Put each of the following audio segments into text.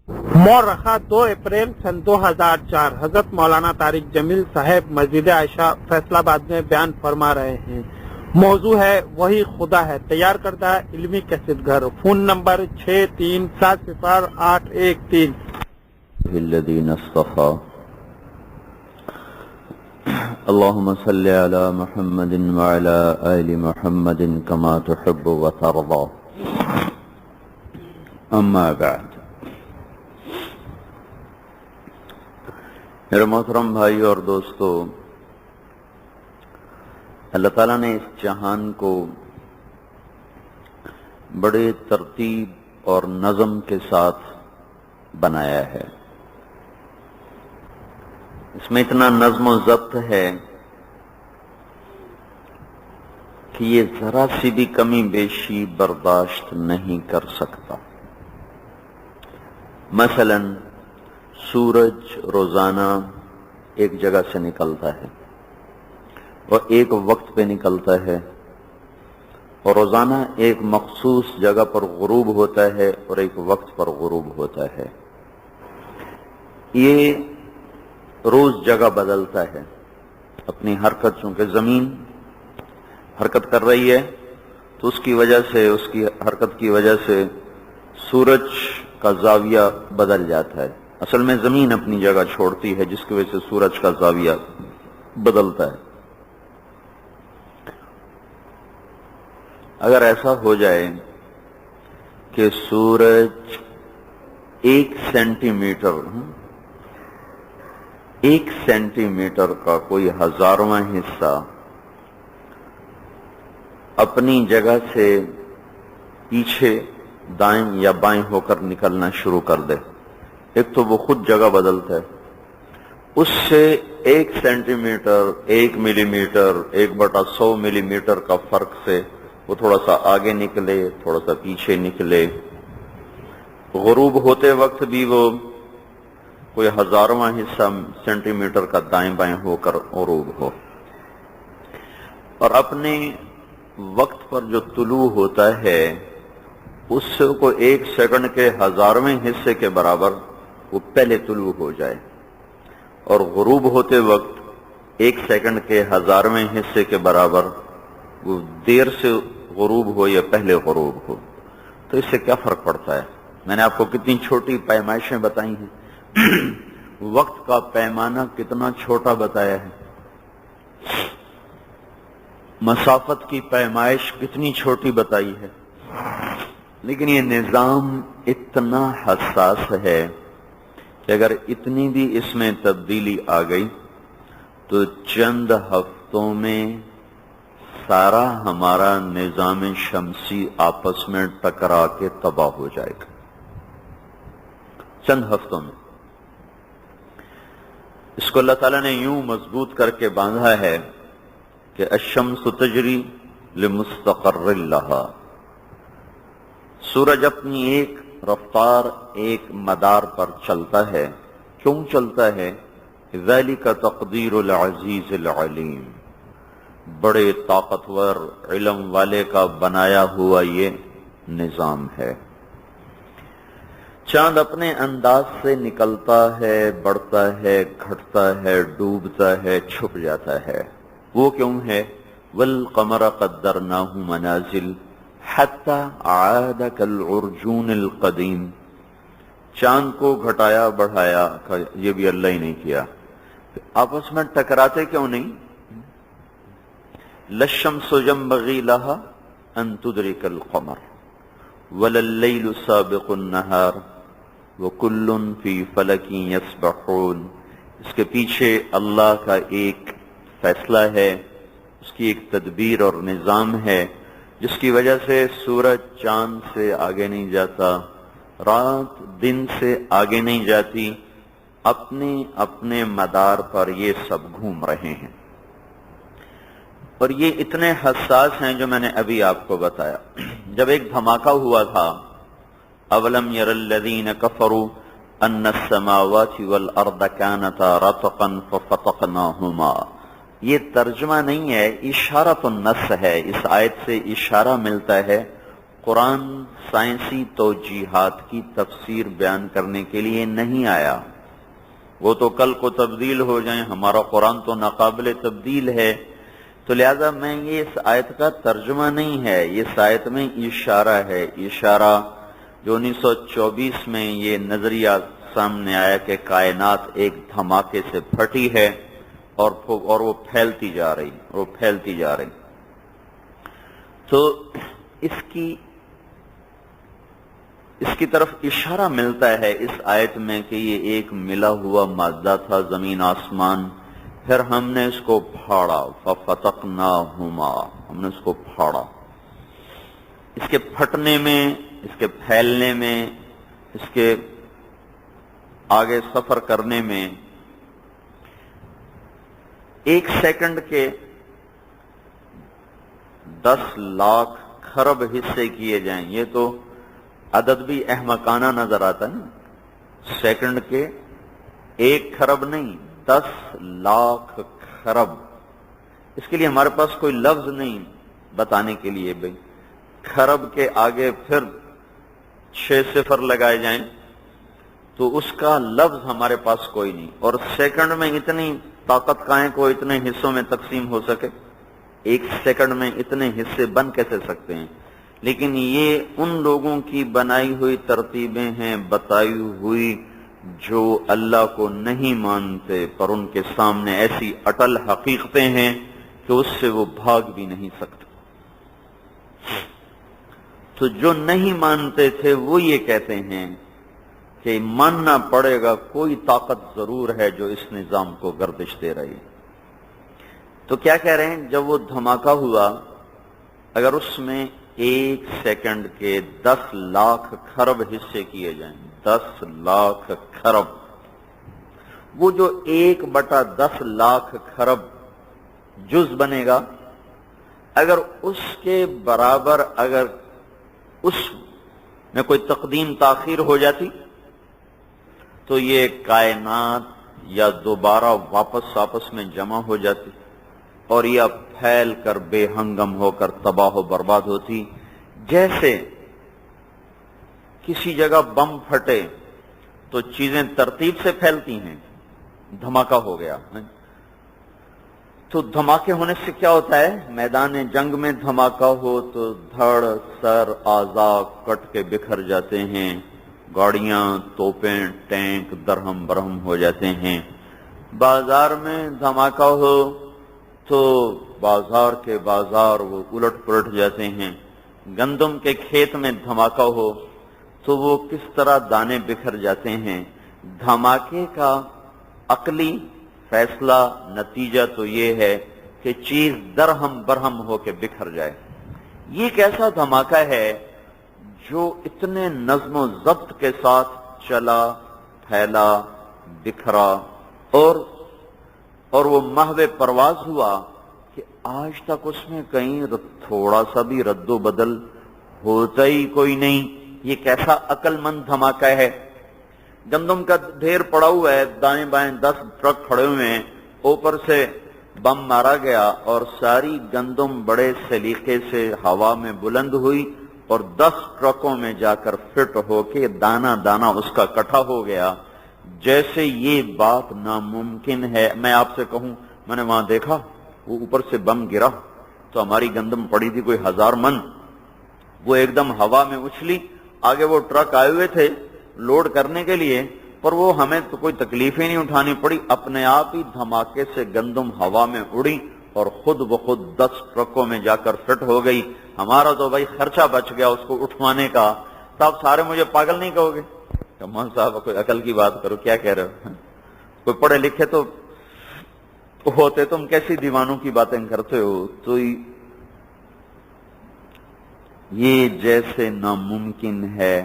مورخہ 2 April سن 2004 حضرت مولانا طارق جمیل صاحب مسجد عائشہ فیصل آباد میں بیان فرما رہے ہیں۔ موضوع ہے وہی خدا ہے، تیار کردہ علمی کیسٹ گھر۔ Phone number 63700813۔ الذين اصطفى اللهم صل على محمد وعلى آل محمد كما تحب وترضى اما بعد۔ میرے محترم بھائی اور دوستو، اللہ تعالیٰ نے اس جہان کو بڑے ترتیب اور نظم کے ساتھ بنایا ہے۔ اس میں اتنا نظم و ضبط ہے کہ یہ ذرا سی بھی کمی بیشی برداشت نہیں کر سکتا۔ مثلا سورج روزانہ ایک جگہ سے نکلتا ہے اور ایک وقت پہ نکلتا ہے، اور روزانہ ایک مخصوص جگہ پر غروب ہوتا ہے اور ایک وقت پر غروب ہوتا ہے۔ یہ روز جگہ بدلتا ہے اپنی حرکت، چونکہ زمین حرکت کر رہی ہے تو اس کی وجہ سے، اس کی حرکت کی وجہ سے سورج کا زاویہ بدل جاتا ہے۔ اصل میں زمین اپنی جگہ چھوڑتی ہے جس کی وجہ سے سورج کا زاویہ بدلتا ہے۔ اگر ایسا ہو جائے کہ سورج 1 سینٹی میٹر کا کوئی 1000واں حصہ اپنی جگہ سے پیچھے دائیں یا بائیں ہو کر نکلنا شروع کر دے، ایک تو وہ خود جگہ بدلتا ہے، اس سے 1 سینٹی میٹر، 1 ملی میٹر، 1/100 ملی میٹر کا فرق سے وہ تھوڑا سا آگے نکلے، تھوڑا سا پیچھے نکلے، غروب ہوتے وقت بھی وہ کوئی 1000واں حصہ سینٹی میٹر کا دائیں بائیں ہو کر غروب ہو، اور اپنے وقت پر جو طلوع ہوتا ہے اس سے کو 1 سیکنڈ کے 1000ویں حصے کے برابر وہ پہلے طلوع ہو جائے، اور غروب ہوتے وقت 1 سیکنڈ کے 1000ویں حصے کے برابر وہ دیر سے غروب ہو یا پہلے غروب ہو۔ تو اس سے کیا فرق پڑتا ہے؟ میں نے آپ کو کتنی چھوٹی پیمائشیں بتائی ہیں، وقت کا پیمانہ کتنا چھوٹا بتایا ہے، مسافت کی پیمائش کتنی چھوٹی بتائی ہے، لیکن یہ نظام اتنا حساس ہے کہ اگر اتنی بھی اس میں تبدیلی آ گئی تو چند ہفتوں میں سارا ہمارا نظام شمسی آپس میں ٹکرا کے تباہ ہو جائے گا، چند ہفتوں میں۔ اس کو اللہ تعالیٰ نے یوں مضبوط کر کے باندھا ہے کہ الشمس تجری لمستقر لہا، سورج اپنی ایک رفتار، ایک مدار پر چلتا ہے۔ کیوں چلتا ہے؟ ذالک تقدیر العزیز العلیم، بڑے طاقتور علم والے کا بنایا ہوا یہ نظام ہے۔ چاند اپنے انداز سے نکلتا ہے، بڑھتا ہے، گھٹتا ہے، ڈوبتا ہے، چھپ جاتا ہے۔ وہ کیوں ہے؟ والقمر قدرناہ منازل حتی عاد کالعرجون القدیم، چاند کو گھٹایا بڑھایا، یہ بھی اللہ ہی نہیں کیا۔ آپس میں ٹکراتے کیوں نہیں؟ للشمس ينبغي لها ان تدرك القمر ولا الليل سابق النهار وكل في فلك يسبحون، اس کے پیچھے اللہ کا ایک فیصلہ ہے، اس کی ایک تدبیر اور نظام ہے جس کی وجہ سے سورج چاند سے آگے نہیں جاتا، رات دن سے آگے نہیں جاتی، اپنے اپنے مدار پر یہ سب گھوم رہے ہیں۔ اور یہ اتنے حساس ہیں جو میں نے ابھی آپ کو بتایا۔ جب ایک دھماکہ ہوا تھا، اولم یر الذین کفروا ان السماوات والارض كانتا رتقا ففتقناهما، یہ ترجمہ نہیں ہے، اشارۃ النص ہے، اس آیت سے اشارہ ملتا ہے قرآن سائنسی توجیحات کی تفسیر بیان کرنے کے لیے نہیں آیا. وہ تو کل کو تبدیل ہو جائیں، ہمارا قرآن تو ناقابل تبدیل ہے. تو لہذا میں یہ اس آیت کا ترجمہ نہیں ہے، اس آیت میں اشارہ ہے، اشارہ جو 1924 میں یہ نظریہ سامنے آیا کہ کائنات ایک دھماکے سے پھٹی ہے اور وہ پھیلتی جا رہی. تو اس کی طرف اشارہ ملتا ہے اس آیت میں کہ یہ ایک ملا ہوا مادہ تھا، زمین آسمان، پھر ہم نے اس کو پھاڑا، فَفَتَقْنَاهُمَا، ہم نے اس کو پھاڑا. اس کے پھٹنے میں، اس کے پھیلنے میں، اس کے آگے سفر کرنے میں 1 سیکنڈ کے 10 لاکھ خرب حصے کیے جائیں. یہ تو عدد بھی احمقانہ نظر آتا ہے. سیکنڈ کے 1 خرب نہیں، 10 لاکھ خرب. اس کے لیے ہمارے پاس کوئی لفظ نہیں بتانے کے لیے. بھئی خرب کے آگے پھر 6 صفر لگائے جائیں تو اس کا لفظ ہمارے پاس کوئی نہیں. اور سیکنڈ میں اتنی طاقت کہاں کو اتنے حصوں میں تقسیم ہو سکے؟ 1 سیکنڈ میں اتنے حصے بن کیسے سکتے ہیں؟ لیکن یہ ان لوگوں کی بنائی ہوئی ترتیبیں ہیں، بتائی ہوئی، جو اللہ کو نہیں مانتے، پر ان کے سامنے ایسی اٹل حقیقتیں ہیں کہ اس سے وہ بھاگ بھی نہیں سکتے. تو جو نہیں مانتے تھے وہ یہ کہتے ہیں کہ ماننا پڑے گا، کوئی طاقت ضرور ہے جو اس نظام کو گردش دے رہی. تو کیا کہہ رہے ہیں؟ جب وہ دھماکہ ہوا، اگر اس میں 1 سیکنڈ کے 10 لاکھ خرب حصے کیے جائیں، 10 لاکھ خرب، وہ جو 1/10 لاکھ خرب جز بنے گا، اگر اس کے برابر اگر اس میں کوئی تقدیم تاخیر ہو جاتی تو یہ کائنات یا دوبارہ واپس آپس میں جمع ہو جاتی اور یہ پھیل کر بے ہنگم ہو کر تباہ و برباد ہوتی. جیسے کسی جگہ بم پھٹے تو چیزیں ترتیب سے پھیلتی ہیں، دھماکہ ہو گیا. تو دھماکے ہونے سے کیا ہوتا ہے؟ میدان جنگ میں دھماکہ ہو تو دھڑ سر اعضاء کٹ کے بکھر جاتے ہیں، گاڑیاں، توپیں، ٹینک درہم برہم ہو جاتے ہیں. بازار میں دھماکہ ہو تو بازار کے بازار وہ الٹ پلٹ جاتے ہیں. گندم کے کھیت میں دھماکہ ہو تو وہ کس طرح دانے بکھر جاتے ہیں. دھماکے کا عقلی فیصلہ نتیجہ تو یہ ہے کہ چیز درہم برہم ہو کے بکھر جائے. یہ کیسا دھماکہ ہے جو اتنے نظم و ضبط کے ساتھ چلا، پھیلا، بکھرا اور وہ محو پرواز ہوا کہ آج تک اس میں کہیں تھوڑا سا بھی رد و بدل ہوتا ہی کوئی نہیں. یہ کیسا عقل مند دھماکہ ہے. گندم کا ڈھیر پڑا ہوا ہے، دائیں بائیں 10 ٹرک کھڑے ہوئے ہیں، اوپر سے بم مارا گیا اور ساری گندم بڑے سلیقے سے ہوا میں بلند ہوئی اور 10 ٹرکوں میں جا کر فٹ ہو کے دانہ دانہ اس کا اکٹھا ہو گیا. جیسے یہ بات ناممکن ہے. میں آپ سے کہوں میں نے وہاں دیکھا وہ اوپر سے بم گرا تو ہماری گندم پڑی تھی کوئی 1000 من، وہ ایک دم ہوا میں اچھلی. آگے وہ ٹرک آئے ہوئے تھے لوڈ کرنے کے لیے، پر وہ ہمیں تو کوئی تکلیف ہی نہیں اٹھانی پڑی، اپنے آپ ہی دھماکے سے گندم ہوا میں اڑی اور خود بخود 10 ٹرکوں میں جا کر فٹ ہو گئی. ہمارا تو بھائی خرچہ بچ گیا اس کو اٹھوانے کا. تو آپ سارے مجھے پاگل نہیں کہو گے؟ کمان صاحب کوئی عقل کی بات کرو، کیا کہہ رہے ہو؟ کوئی پڑھے لکھے تو ہوتے، تم کیسی دیوانوں کی باتیں کرتے ہو؟ تو یہ جیسے ناممکن ہے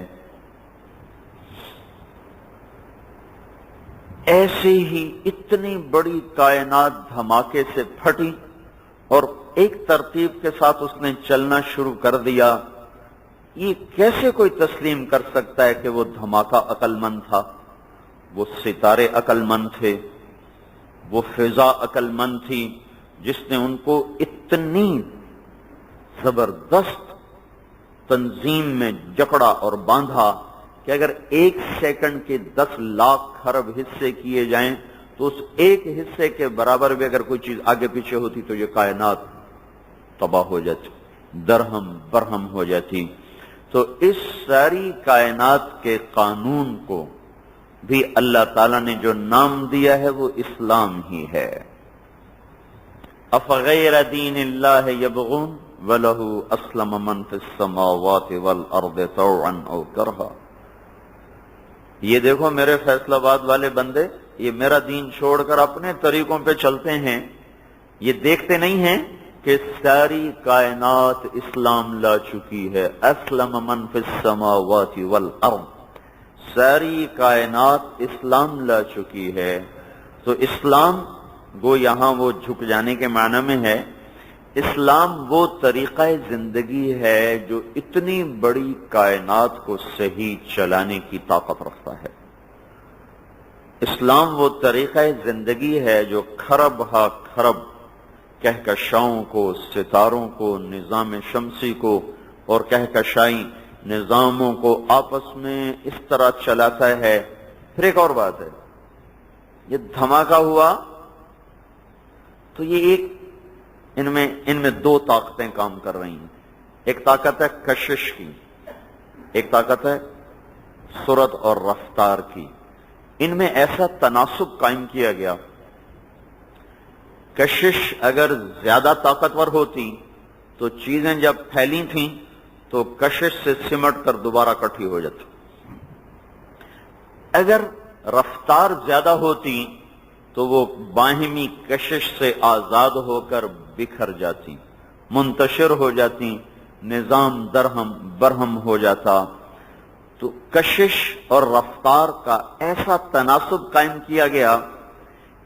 ایسے ہی اتنی بڑی کائنات دھماکے سے پھٹی اور ایک ترتیب کے ساتھ اس نے چلنا شروع کر دیا. یہ کیسے کوئی تسلیم کر سکتا ہے کہ وہ دھماکہ عقل مند تھا؟ وہ ستارے عقل مند تھے، وہ فضا عقل مند تھی جس نے ان کو اتنی زبردست تنظیم میں جکڑا اور باندھا کہ اگر 1 سیکنڈ کے 10 لاکھ خرب حصے کیے جائیں تو اس ایک حصے کے برابر بھی اگر کوئی چیز آگے پیچھے ہوتی تو یہ کائنات تباہ ہو جاتی، درہم برہم ہو جاتی۔ تو اس ساری کائنات کے قانون کو بھی اللہ تعالیٰ نے جو نام دیا ہے وہ اسلام ہی ہے۔ افغیر دین اللہ یبغون وَلَهُ أَسْلَمَ مَنْ فِي السَّمَاوَاتِ وَالْأَرْضِ طَوْعًا أَوْ كَرْهًا۔ یہ دیکھو میرے فیصل آباد والے بندے، یہ میرا دین چھوڑ کر اپنے طریقوں پہ چلتے ہیں، یہ دیکھتے نہیں ہیں کہ ساری کائنات اسلام لا چکی ہے۔ أَسْلَمَ مَنْ فِي السَّمَاوَاتِ وَالْأَرْضِ، ساری کائنات اسلام لا چکی ہے۔ تو اسلام وہ یہاں وہ جھک جانے کے معنی میں ہے، اسلام وہ طریقہ زندگی ہے جو اتنی بڑی کائنات کو صحیح چلانے کی طاقت رکھتا ہے۔ اسلام وہ طریقہ زندگی ہے جو کھرب ہا کھرب کہکشاؤں کو، ستاروں کو، نظام شمسی کو اور کہکشائی نظاموں کو آپس میں اس طرح چلاتا ہے۔ پھر ایک اور بات ہے، یہ دھماکہ ہوا تو یہ ایک ان میں 2 طاقتیں کام کر رہی ہیں۔ ایک طاقت ہے کشش کی، ایک طاقت ہے سرعت اور رفتار کی۔ ان میں ایسا تناسب قائم کیا گیا، کشش اگر زیادہ طاقتور ہوتی تو چیزیں جب پھیلی تھیں تو کشش سے سمٹ کر دوبارہ اکٹھی ہو جاتی، اگر رفتار زیادہ ہوتی تو وہ باہمی کشش سے آزاد ہو کر بکھر جاتی، منتشر ہو جاتی، نظام درہم برہم ہو جاتا۔ تو کشش اور رفتار کا ایسا تناسب قائم کیا گیا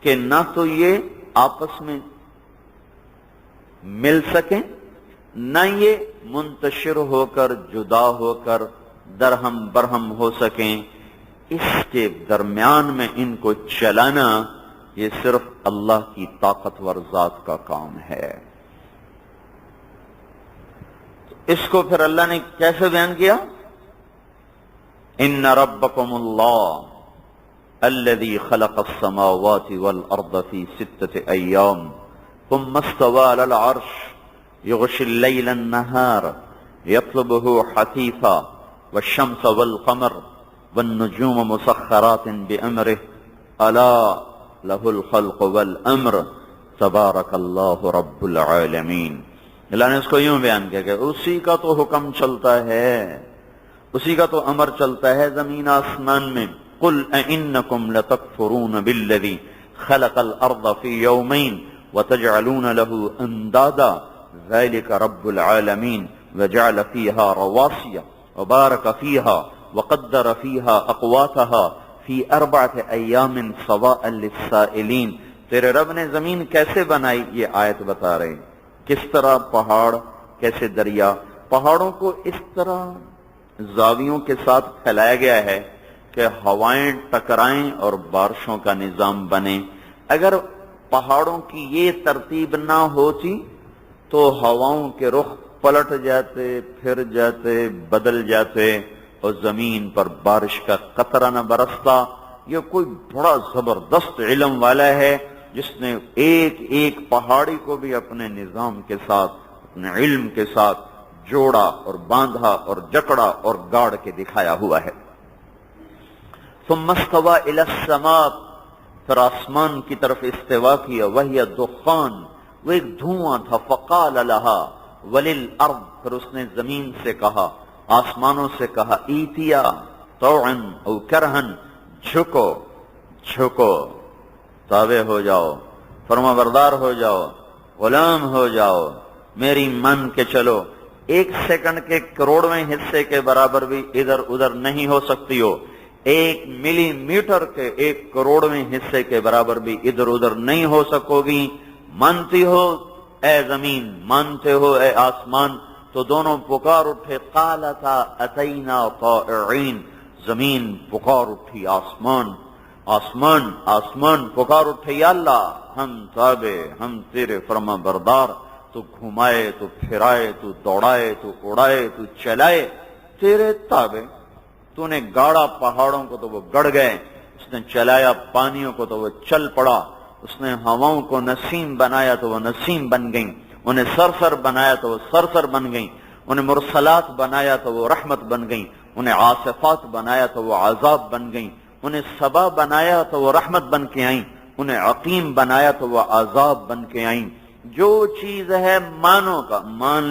کہ نہ تو یہ آپس میں مل سکیں، نہ یہ منتشر ہو کر جدا ہو کر درہم برہم ہو سکیں۔ اس کے درمیان میں ان کو چلانا یہ صرف اللہ کی طاقتور ذات کا کام ہے۔ اس کو پھر اللہ نے کیسے بیان کیا؟ ان ربکم اللہ الذی خلق السماوات والارض فی 6 ایام ثم استوى علی العرش یغشی اللیل النہار یطلبہ حثیثا والشمس والقمر والنجوم مسخرات بأمرہ الا لہ الخلق والامر تبارک اللہ رب العالمین۔ اللہ نے اس کو یوں بیان کیا کہ اسی کا تو حکم چلتا ہے، اسی کا تو امر چلتا ہے زمین آسمان میں۔ قل اِنَّكُمْ لَتَكْفُرُونَ بِالَّذِي خَلَقَ الْأَرْضَ فِي يَوْمَيْنِ وَتَجْعَلُونَ لَهُ أَنْدَادًا ذَلِكَ رَبُّ الْعَالَمِينَ وَجَعَلَ فِيهَا رَوَاسِيَ وَبَارَكَ فِيهَا وَقَدَّرَ فِيهَا أَقْوَاتَهَا فِي 4 أَيَّامٍ سَوَاءً لِلسَّائِلِينَ۔ تیرے رب نے زمین کیسے بنائی یہ آیت بتا رہے ہیں، کس طرح پہاڑ، کیسے دریا، پہاڑوں کو اس طرح زاویوں کے ساتھ پھیلایا گیا ہے کہ ہوائیں ٹکرائیں اور بارشوں کا نظام بنے۔ اگر پہاڑوں کی یہ ترتیب نہ ہوتی تو ہواؤں کے رخ پلٹ جاتے، پھر جاتے، بدل جاتے اور زمین پر بارش کا قطرہ نہ برستا۔ یہ کوئی بڑا زبردست علم والا ہے جس نے ایک ایک پہاڑی کو بھی اپنے نظام کے ساتھ، اپنے علم کے ساتھ جوڑا اور باندھا اور جکڑا اور گاڑ کے دکھایا ہوا ہے۔ ثم استوى الى السماء، پھر آسمان کی طرف استوا کیا، وہی دخان، وہ ایک دھواں تھا، فقال لها وللارض، پھر اس نے زمین سے کہا، آسمانوں سے کہا، ایتیا طوعا او کرہا، جھکو جھکو، تابع ہو جاؤ، فرما بردار ہو جاؤ، غلام ہو جاؤ، میری مان کے چلو۔ 1 سیکنڈ کے کروڑویں حصے کے برابر بھی ادھر ادھر نہیں ہو سکتی ہو، 1 ملی میٹر کے 1 کروڑویں حصے کے برابر بھی ادھر ادھر نہیں ہو سکو گی۔ مانتی ہو اے زمین، مانتے ہو اے آسمان، تو دونوں پکار اٹھے، قالتا اتینا طائعین، زمین پکار اٹھی، آسمان پکار اٹھے، یا اللہ ہم تابع، ہم تیرے فرما بردار، تو گھمائے تو پھرائے تو دوڑائے تو اڑائے تو چلائے تیرے تابع. تو نے گاڑا پہاڑوں کو تو وہ گڑ گئے، اس نے چلایا پانیوں کو تو وہ چل پڑا، اس نے ہواؤں کو نسیم بنایا تو وہ نسیم بن گئیں، انہیں سرسر بنایا تو وہ سرسر بن گئیں، انہیں مرسلات بنایا تو وہ رحمت بن گئیں، انہیں عاصفات بنایا تو وہ عذاب بن گئیں، انہیں صبا بنایا تو وہ رحمت بن کے آئیں، انہیں عقیم بنایا تو وہ عذاب بن کے آئیں. جو چیز ہے مانو کا مان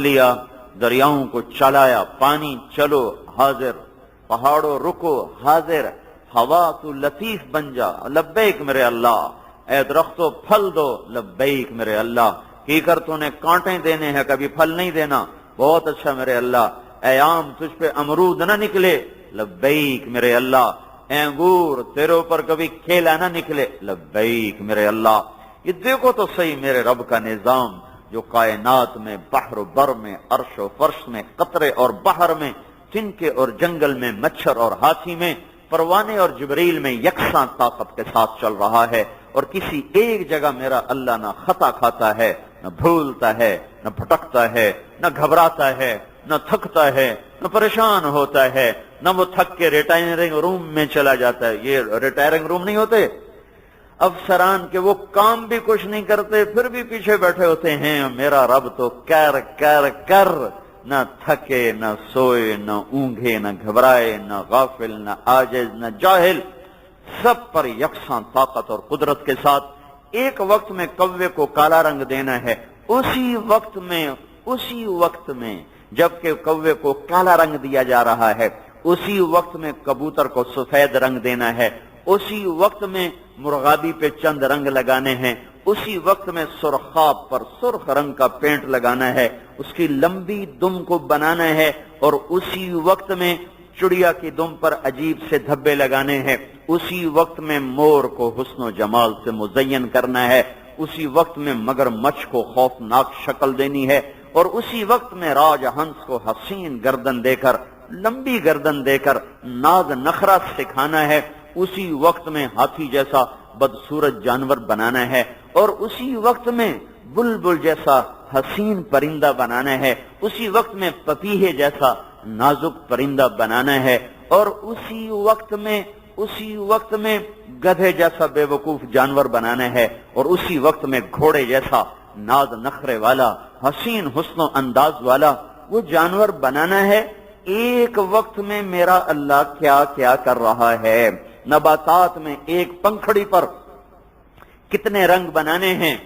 لیا، دریاؤں کو چلایا، پانی چلو حاضر، پہاڑوں رکو حاضر، ہوا تو لطیف بن جا لبیک میرے اللہ، اے درختوں پھل دو لبیک میرے اللہ، کیکر تو نے کانٹیں دینے ہیں کبھی پھل نہیں دینا بہت اچھا میرے اللہ، اے آم تجھ پہ امرود نہ نکلے لبیک میرے اللہ، اے انگور تیرے اوپر کبھی کھیلا نہ نکلے لبیک میرے اللہ. یہ دیکھو تو صحیح میرے رب کا نظام جو کائنات میں، بحر و بر میں، عرش و فرش میں، قطرے اور بحر میں، تنکے اور جنگل میں، مچھر اور ہاتھی میں، پروانے اور جبریل میں یکساں طاقت کے ساتھ چل رہا ہے، اور کسی ایک جگہ میرا اللہ نہ خطا کھاتا ہے، نہ بھولتا ہے، نہ بھٹکتا ہے، نہ گھبراتا ہے، نہ تھکتا ہے، نہ پریشان ہوتا ہے، نہ وہ تھک کے ریٹائرنگ روم میں چلا جاتا ہے. یہ ریٹائرنگ روم نہیں ہوتے افسران کے، وہ کام بھی کچھ نہیں کرتے پھر بھی پیچھے بیٹھے ہوتے ہیں. میرا رب تو کر نہ تھکے نہ سوئے نہ اونگے نہ گھبرائے نہ غافل نہ عاجز نہ جاہل، سب پر یکساں طاقت اور قدرت کے ساتھ ایک وقت میں کوے کو کالا رنگ دینا ہے، اسی وقت میں جبکہ کوے کو کالا رنگ دیا جا رہا ہے، اسی وقت میں کبوتر کو سفید رنگ دینا ہے، اسی وقت میں مرغابی پہ چند رنگ لگانے ہیں، اسی وقت میں سرخاب پر سرخ رنگ کا پینٹ لگانا ہے، اس کی لمبی دم کو بنانا ہے، اور اسی وقت میں چڑیا کی دم پر عجیب سے دھبے لگانے ہیں، اسی وقت میں مور کو حسن و جمال سے مزین کرنا ہے، اسی وقت میں مگر مچھ کو خوفناک شکل دینی ہے، اور اسی وقت میں راج ہنس کو حسین گردن دے کر، لمبی گردن دے کر ناز نخرہ سکھانا ہے، اسی وقت میں ہاتھی جیسا بدصورت جانور بنانا ہے، اور اسی وقت میں بلبل جیسا حسین پرندہ بنانا ہے، اسی وقت میں پپیہے جیسا نازک پرندہ بنانا ہے، اور اسی وقت میں گدھے جیسا بے وقوف جانور بنانا ہے، اور اسی وقت میں گھوڑے جیسا ناز نخرے والا حسین حسن و انداز والا وہ جانور بنانا ہے. ایک وقت میں میرا اللہ کیا کیا کر رہا ہے. نباتات میں ایک پنکھڑی پر کتنے رنگ بنانے ہیں،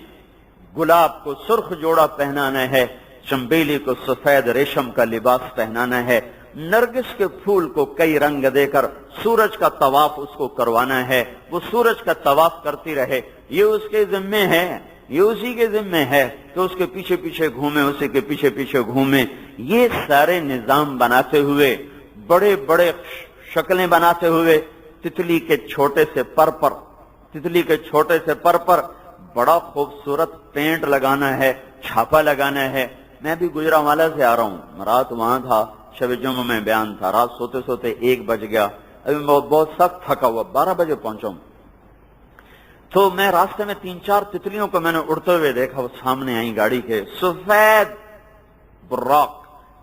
گلاب کو سرخ جوڑا پہنانا ہے، چنبیلی کو سفید ریشم کا لباس پہنانا ہے، نرگس کے پھول کو کئی رنگ دے کر سورج کا طواف اس کو کروانا ہے، وہ سورج کا طواف کرتی رہے، یہ اس کے ذمے ہے، یہ اسی کے ذمے ہے کہ اس کے پیچھے پیچھے گھومے، اسی کے پیچھے پیچھے گھومے. یہ سارے نظام بناتے ہوئے، بڑے بڑے شکلیں بناتے ہوئے، تتلی کے چھوٹے سے پر پر بڑا خوبصورت پینٹ لگانا ہے، چھاپا لگانا ہے. میں بھی گجرانوالہ سے آ رہا ہوں، رات وہاں تھا، شب جمعہ میں بیان تھا، رات سوتے سوتے 1 بج گیا، ابھی بہت سخت تھکا ہوا، 12 بجے پہنچا ہوں. تو میں راستے میں 3-4 تتلیوں کو میں نے اڑتے ہوئے دیکھا، وہ سامنے آئی گاڑی کے، سفید براق،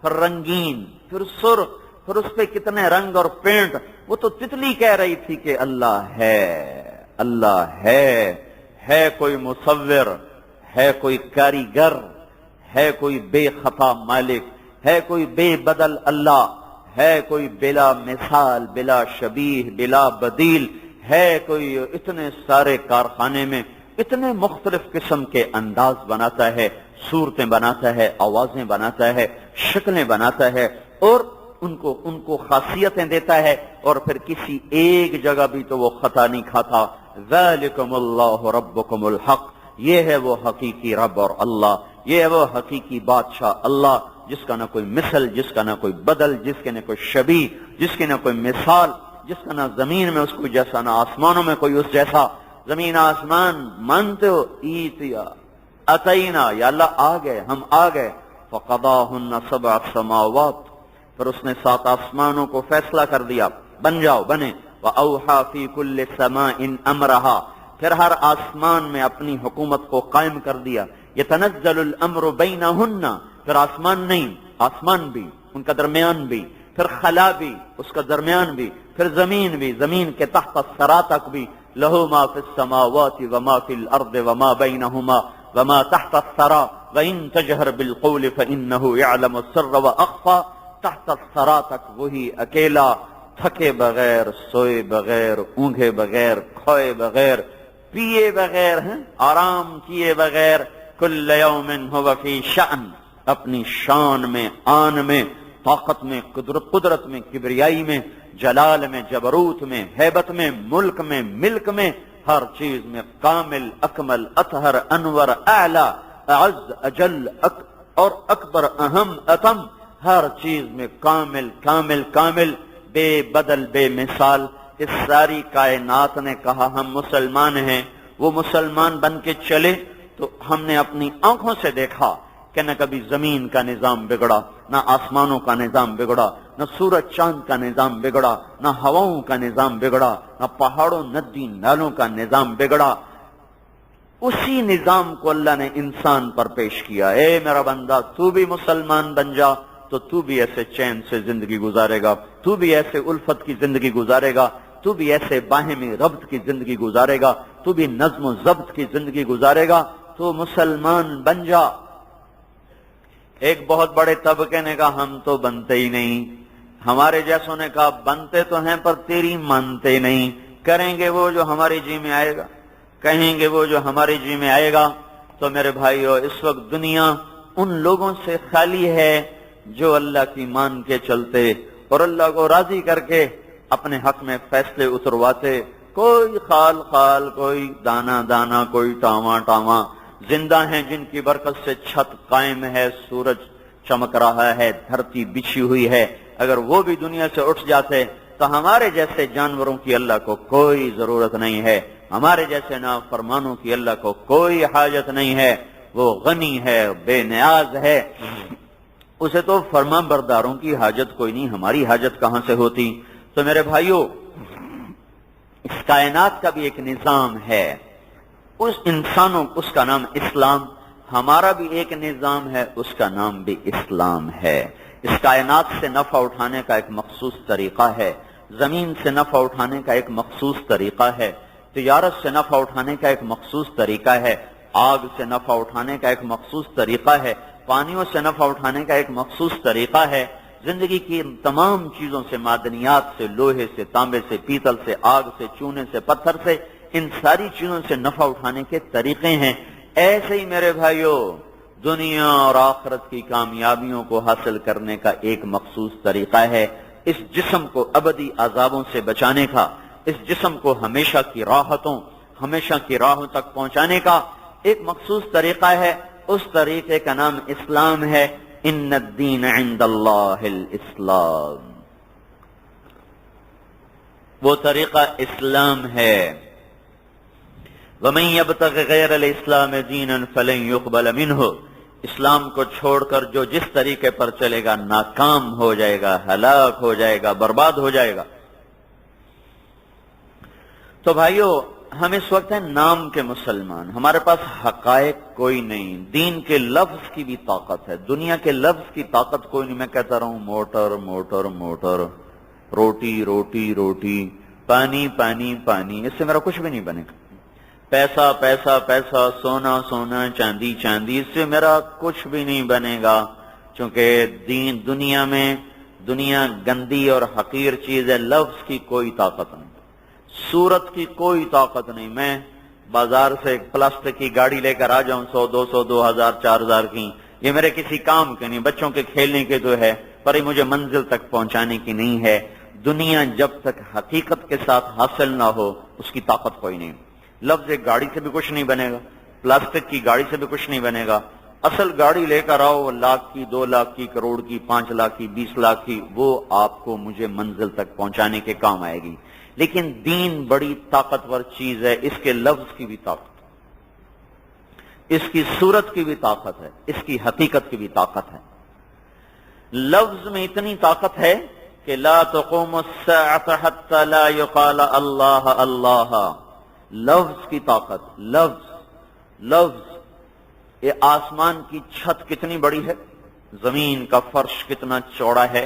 پھر رنگین، پھر سرخ، پھر اس پہ کتنے رنگ اور پینٹ. وہ تو تتلی کہہ رہی تھی کہ اللہ ہے کوئی مصور، ہے کوئی کاریگر، ہے کوئی بے خطا مالک، ہے کوئی بے بدل اللہ، ہے کوئی بلا مثال، بلا شبیہ، بلا بدیل، ہے کوئی اتنے سارے کارخانے میں اتنے مختلف قسم کے انداز بناتا ہے، صورتیں بناتا ہے، آوازیں بناتا ہے، شکلیں بناتا ہے، اور ان کو خاصیتیں دیتا ہے، اور پھر کسی ایک جگہ بھی تو وہ خطا نہیں کھاتا. ذالکم اللہ ربکم الحق، یہ ہے وہ حقیقی رب اور اللہ، یہ ہے وہ حقیقی بادشاہ اللہ، جس کا نہ کوئی مثل، جس کا نہ کوئی بدل، جس کے نہ کوئی شبیہ، جس کی نہ کوئی مثال، جس کا نہ زمین میں اس کو جیسا، نہ آسمانوں میں کوئی اس جیسا. زمین آسمان مانتے ہو؟ ایتیا اتینا، یا اللہ آ گئے، ہم آ گئے. فقضاہن 7 سماوات، پھر اس نے 7 آسمانوں کو فیصلہ کر دیا، بن جاؤ، بنے. وَأَوْحَى فِي كُلِّ سَمَاءٍ أَمْرَهَا، پھر ہر آسمان میں اپنی حکومت کو قائم کر دیا. یتنزل الامر بینہن، پھر آسمان نہیں، آسمان بھی، ان کا درمیان بھی، پھر خلا بھی، اس کا درمیان بھی، پھر زمین بھی، زمین کے تحت الثری تک بھی، لہ ما فی السماوات وما فی الارض وما بینہما وما تحت الثری وان تجہر بالقول فانہ یعلم السر واخفی، تحت الثری تک وہی اکیلا، تھکے بغیر، سوئے بغیر، اونگھے بغیر، کھوئے بغیر، پیے بغیر، آرام کیے بغیر، کل یوم هو فی شأن، اپنی شان میں، آن میں، طاقت میں، قدرت میں، کبریائی میں، جلال میں، جبروت میں، ہیبت میں، ملک میں، ملک میں، ہر چیز میں کامل، اکمل، اطہر، انور، اعلی، اعز، اجل، اور اکبر، اہم، اتم، ہر چیز میں کامل کامل کامل، بے بدل، بے مثال۔ اس ساری کائنات نے کہا ہم مسلمان ہیں، وہ مسلمان بن کے چلے تو ہم نے اپنی آنکھوں سے دیکھا کہ نہ کبھی زمین کا نظام بگڑا، نہ آسمانوں کا نظام بگڑا، نہ سورج چاند کا نظام بگڑا، نہ ہواؤں کا نظام بگڑا، نہ پہاڑوں ندی نالوں کا نظام بگڑا۔ اسی نظام کو اللہ نے انسان پر پیش کیا۔ اے میرا بندہ، تو بھی مسلمان بن جا تو تو بھی ایسے چین سے زندگی گزارے گا، تو بھی ایسے الفت کی زندگی گزارے گا، تو بھی ایسے باہمی ربط کی زندگی گزارے گا، تو بھی نظم و ضبط کی زندگی گزارے گا، تو مسلمان بن جا۔ ایک بہت بڑے طبقے نے کہا ہم تو بنتے ہی نہیں، ہمارے جیسوں نے کہا بنتے تو ہیں پر تیری مانتے نہیں، کریں گے وہ جو ہمارے جی میں آئے گا، کہیں گے وہ جو ہمارے جی میں آئے گا۔ تو میرے بھائیو، اس وقت دنیا ان لوگوں سے خالی ہے جو اللہ کی مان کے چلتے اور اللہ کو راضی کر کے اپنے حق میں فیصلے اترواتے، کوئی خال خال، کوئی دانا دانا، کوئی ٹاواں ٹاواں، زندہ ہیں جن کی برکت سے چھت قائم ہے، سورج چمک رہا ہے، دھرتی بچھی ہوئی ہے۔ اگر وہ بھی دنیا سے اٹھ جاتے تو ہمارے جیسے جانوروں کی اللہ کو کوئی ضرورت نہیں ہے، ہمارے جیسے نافرمانوں کی اللہ کو کوئی حاجت نہیں ہے، وہ غنی ہے، بے نیاز ہے، اسے تو فرما برداروں کی حاجت کوئی نہیں، ہماری حاجت کہاں سے ہوتی؟ تو میرے بھائیو، اس کائنات کا بھی ایک نظام ہے، اس کا نام اسلام، ہمارا بھی ایک نظام ہے، اس کا نام بھی اسلام ہے۔ اس کائنات سے نفع اٹھانے کا ایک مخصوص طریقہ ہے، زمین سے نفع اٹھانے کا ایک مخصوص طریقہ ہے، تجارت سے نفع اٹھانے کا ایک مخصوص طریقہ ہے، آگ سے نفع اٹھانے کا ایک مخصوص طریقہ ہے، پانیوں سے نفع اٹھانے کا ایک مخصوص طریقہ ہے، زندگی کی تمام چیزوں سے، معدنیات سے، لوہے سے، تانبے سے، پیتل سے، آگ سے، چونے سے، پتھر سے، ان ساری چیزوں سے نفع اٹھانے کے طریقے ہیں۔ ایسے ہی میرے بھائیو، دنیا اور آخرت کی کامیابیوں کو حاصل کرنے کا ایک مخصوص طریقہ ہے، اس جسم کو ابدی عذابوں سے بچانے کا، اس جسم کو ہمیشہ کی راہوں تک پہنچانے کا ایک مخصوص طریقہ ہے۔ اس طریقے کا نام اسلام ہے۔ ان الدین عند اللہ الاسلام، وہ طریقہ اسلام ہے۔ وَمَن يَبْتَغِ غَيْرَ الْإِسْلَامِ دِينًا فَلَن يُقْبَلَ مِنْهُ، اسلام کو چھوڑ کر جو جس طریقے پر چلے گا ناکام ہو جائے گا، ہلاک ہو جائے گا، برباد ہو جائے گا۔ تو بھائیو، ہم اس وقت ہیں نام کے مسلمان، ہمارے پاس حقائق کوئی نہیں، دین کے لفظ کی بھی طاقت ہے، دنیا کے لفظ کی طاقت کوئی نہیں۔ میں کہتا رہا ہوں موٹر موٹر موٹر، روٹی روٹی روٹی، پانی پانی پانی، اس سے میرا کچھ بھی نہیں بنے گا۔ پیسہ پیسہ پیسہ، سونا سونا، چاندی چاندی، اس سے میرا کچھ بھی نہیں بنے گا، چونکہ دنیا گندی اور حقیر چیز ہے، لفظ کی کوئی طاقت نہیں، صورت کی کوئی طاقت نہیں۔ میں بازار سے ایک پلاسٹک کی گاڑی لے کر آ جاؤں، 100 200 2000 4000 کی، یہ میرے کسی کام کے نہیں، بچوں کے کھیلنے کے تو ہے، پر یہ مجھے منزل تک پہنچانے کی نہیں ہے۔ دنیا جب تک حقیقت کے ساتھ حاصل نہ ہو، اس کی طاقت کوئی نہیں۔ لفظ ایک گاڑی سے بھی کچھ نہیں بنے گا، پلاسٹک کی گاڑی سے بھی کچھ نہیں بنے گا۔ اصل گاڑی لے کر آؤ، 1 لاکھ کی، 2 لاکھ کی، کروڑ کی، 5 لاکھ کی، 20 لاکھ کی، وہ آپ کو مجھے منزل تک پہنچانے کے کام آئے گی۔ لیکن دین بڑی طاقتور چیز ہے، اس کے لفظ کی بھی طاقت، اس کی صورت کی بھی طاقت ہے، اس کی حقیقت کی بھی طاقت ہے۔ لفظ میں اتنی طاقت ہے کہ لا تقوم الساعة حتى لا يقال اللہ اللہ، لفظ کی طاقت، لفظ یہ آسمان کی چھت کتنی بڑی ہے، زمین کا فرش کتنا چوڑا ہے،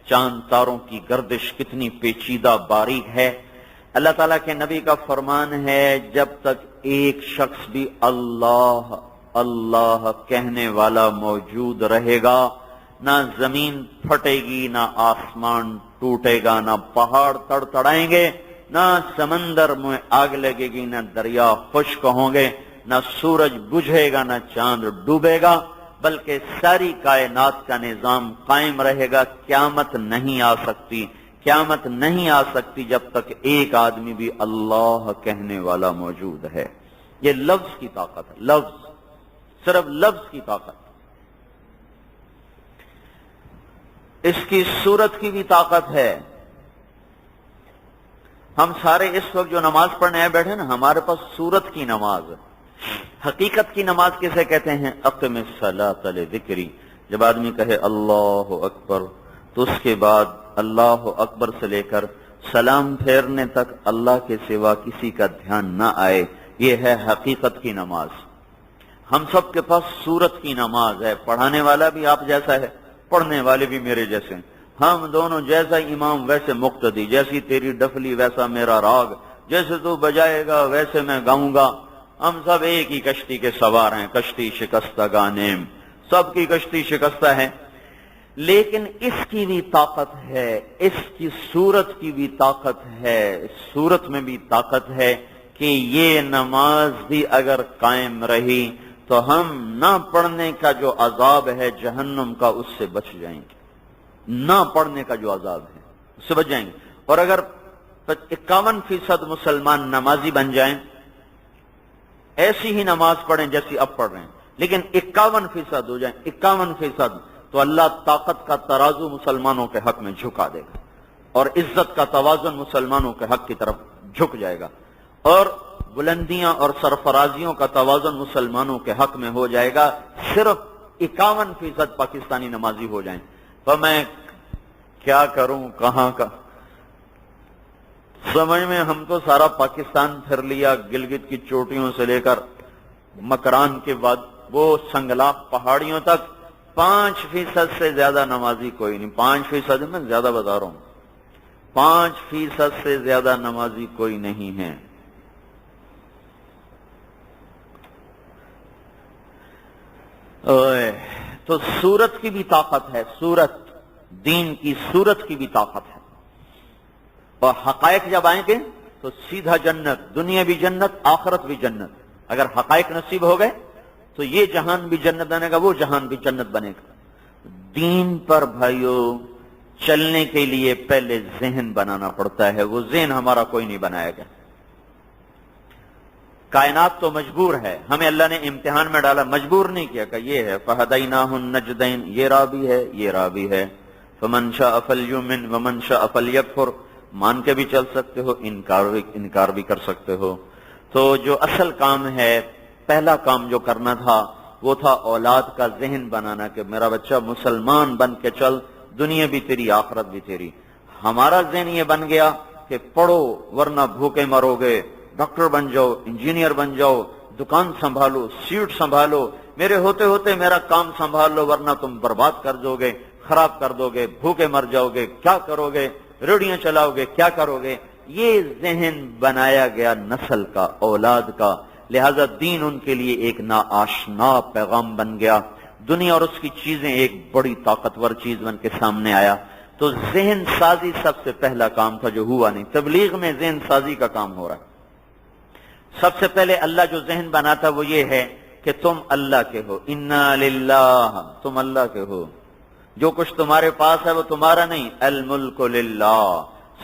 چاند تاروں کی گردش کتنی پیچیدہ باریک ہے۔ اللہ تعالیٰ کے نبی کا فرمان ہے جب تک ایک شخص بھی اللہ اللہ کہنے والا موجود رہے گا، نہ زمین پھٹے گی، نہ آسمان ٹوٹے گا، نہ پہاڑ تڑتڑائیں گے، نہ سمندر میں آگ لگے گی، نہ دریا خشک ہوں گے، نہ سورج بجھے گا، نہ چاند ڈوبے گا، بلکہ ساری کائنات کا نظام قائم رہے گا۔ قیامت نہیں آ سکتی، قیامت نہیں آ سکتی جب تک ایک آدمی بھی اللہ کہنے والا موجود ہے۔ یہ لفظ کی طاقت ہے، لفظ، صرف لفظ کی طاقت۔ اس کی صورت کی بھی طاقت ہے۔ ہم سارے اس وقت جو نماز پڑھنے آئے بیٹھے نا، ہمارے پاس صورت کی نماز ہے۔ حقیقت کی نماز کسے کہتے ہیں؟ اقم الصلاۃ لذکری۔ جب آدمی کہے اللہ اکبر تو اس کے بعد اللہ اکبر سے لے کر سلام پھیرنے تک اللہ کے سوا کسی کا دھیان نہ آئے، یہ ہے حقیقت کی نماز۔ ہم سب کے پاس صورت کی نماز ہے۔ پڑھانے والا بھی آپ جیسا ہے، پڑھنے والے بھی میرے جیسے ہیں، ہم دونوں جیسا امام ویسے مقتدی، جیسی تیری ڈفلی ویسا میرا راگ، جیسے تو بجائے گا ویسے میں گاؤں گا۔ ہم سب ایک ہی کشتی کے سوار ہیں، کشتی شکستگانیم، سب کی کشتی شکستہ ہے۔ لیکن اس کی بھی طاقت ہے، اس کی صورت کی بھی طاقت ہے، اس صورت میں بھی طاقت ہے کہ یہ نماز بھی اگر قائم رہی تو ہم نہ پڑھنے کا جو عذاب ہے جہنم کا، اس سے بچ جائیں گے۔ نہ پڑھنے کا جو عذاب ہے اس سے بچ جائیں گے۔ اور اگر 51% مسلمان نمازی بن جائیں، ایسی ہی نماز پڑھیں جیسی اب پڑھ رہے ہیں، لیکن 51% ہو جائیں، 51%، تو اللہ طاقت کا ترازو مسلمانوں کے حق میں جھکا دے گا، اور عزت کا توازن مسلمانوں کے حق کی طرف جھک جائے گا، اور بلندیاں اور سرفرازیوں کا توازن مسلمانوں کے حق میں ہو جائے گا، صرف 51% پاکستانی نمازی ہو جائیں۔ تو میں کیا کروں، کہاں کا سمجھ میں، ہم تو سارا پاکستان پھر لیا، گلگت کی چوٹیوں سے لے کر مکران کے بعد وہ سنگلاق پہاڑیوں تک، 5% سے زیادہ نمازی کوئی نہیں۔ 5% میں زیادہ بتا رہا ہوں، 5% سے زیادہ نمازی کوئی نہیں ہے۔ تو صورت کی بھی طاقت ہے، صورت، دین کی صورت کی بھی طاقت ہے۔ اور حقائق جب آئیں گے تو سیدھا جنت، دنیا بھی جنت، آخرت بھی جنت۔ اگر حقائق نصیب ہو گئے تو یہ جہان بھی جنت بنے گا، وہ جہان بھی جنت بنے گا۔ دین پر بھائیو چلنے کے لیے پہلے ذہن بنانا پڑتا ہے، وہ ذہن ہمارا کوئی نہیں بنایا گیا۔ کائنات تو مجبور ہے، ہمیں اللہ نے امتحان میں ڈالا، مجبور نہیں کیا کہ یہ ہے فَهَدَيْنَاهُ النَّجْدَيْنِ، یہ راہ بھی ہے، یہ راہ بھی ہے، فَمَنْ شَاءَ فَلْيُؤْمِنْ وَمَنْ شَاءَ فَلْيَكْفُرْ، مان کے بھی چل سکتے ہو، انکار بھی کر سکتے ہو۔ تو جو اصل کام ہے، پہلا کام جو کرنا تھا وہ تھا اولاد کا ذہن بنانا کہ میرا بچہ مسلمان بن کے چل، دنیا بھی تیری، آخرت بھی تیری۔ ہمارا ذہن یہ بن گیا کہ پڑھو ورنہ بھوکے مرو گے، ڈاکٹر بن جاؤ، انجینئر بن جاؤ، دکان سنبھالو، سیٹ سنبھالو، میرے ہوتے ہوتے میرا کام سنبھال لو ورنہ تم برباد کر دو گے، خراب کر دو گے، بھوکے مر جاؤ گے، کیا کرو گے، ریڑیاں چلاؤ گے، کیا کرو گے۔ یہ ذہن بنایا گیا نسل کا، اولاد کا، لہذا دین ان کے لیے ایک ناآشنا پیغام بن گیا، دنیا اور اس کی چیزیں ایک بڑی طاقتور چیز بن کے سامنے آیا۔ تو ذہن سازی سب سے پہلا کام تھا جو ہوا نہیں۔ تبلیغ میں ذہن سازی کا کام ہو رہا ہے۔ سب سے پہلے اللہ جو ذہن بناتا وہ یہ ہے کہ تم اللہ کے ہو، انا للہ، تم اللہ کے ہو، جو کچھ تمہارے پاس ہے وہ تمہارا نہیں، الملک للہ،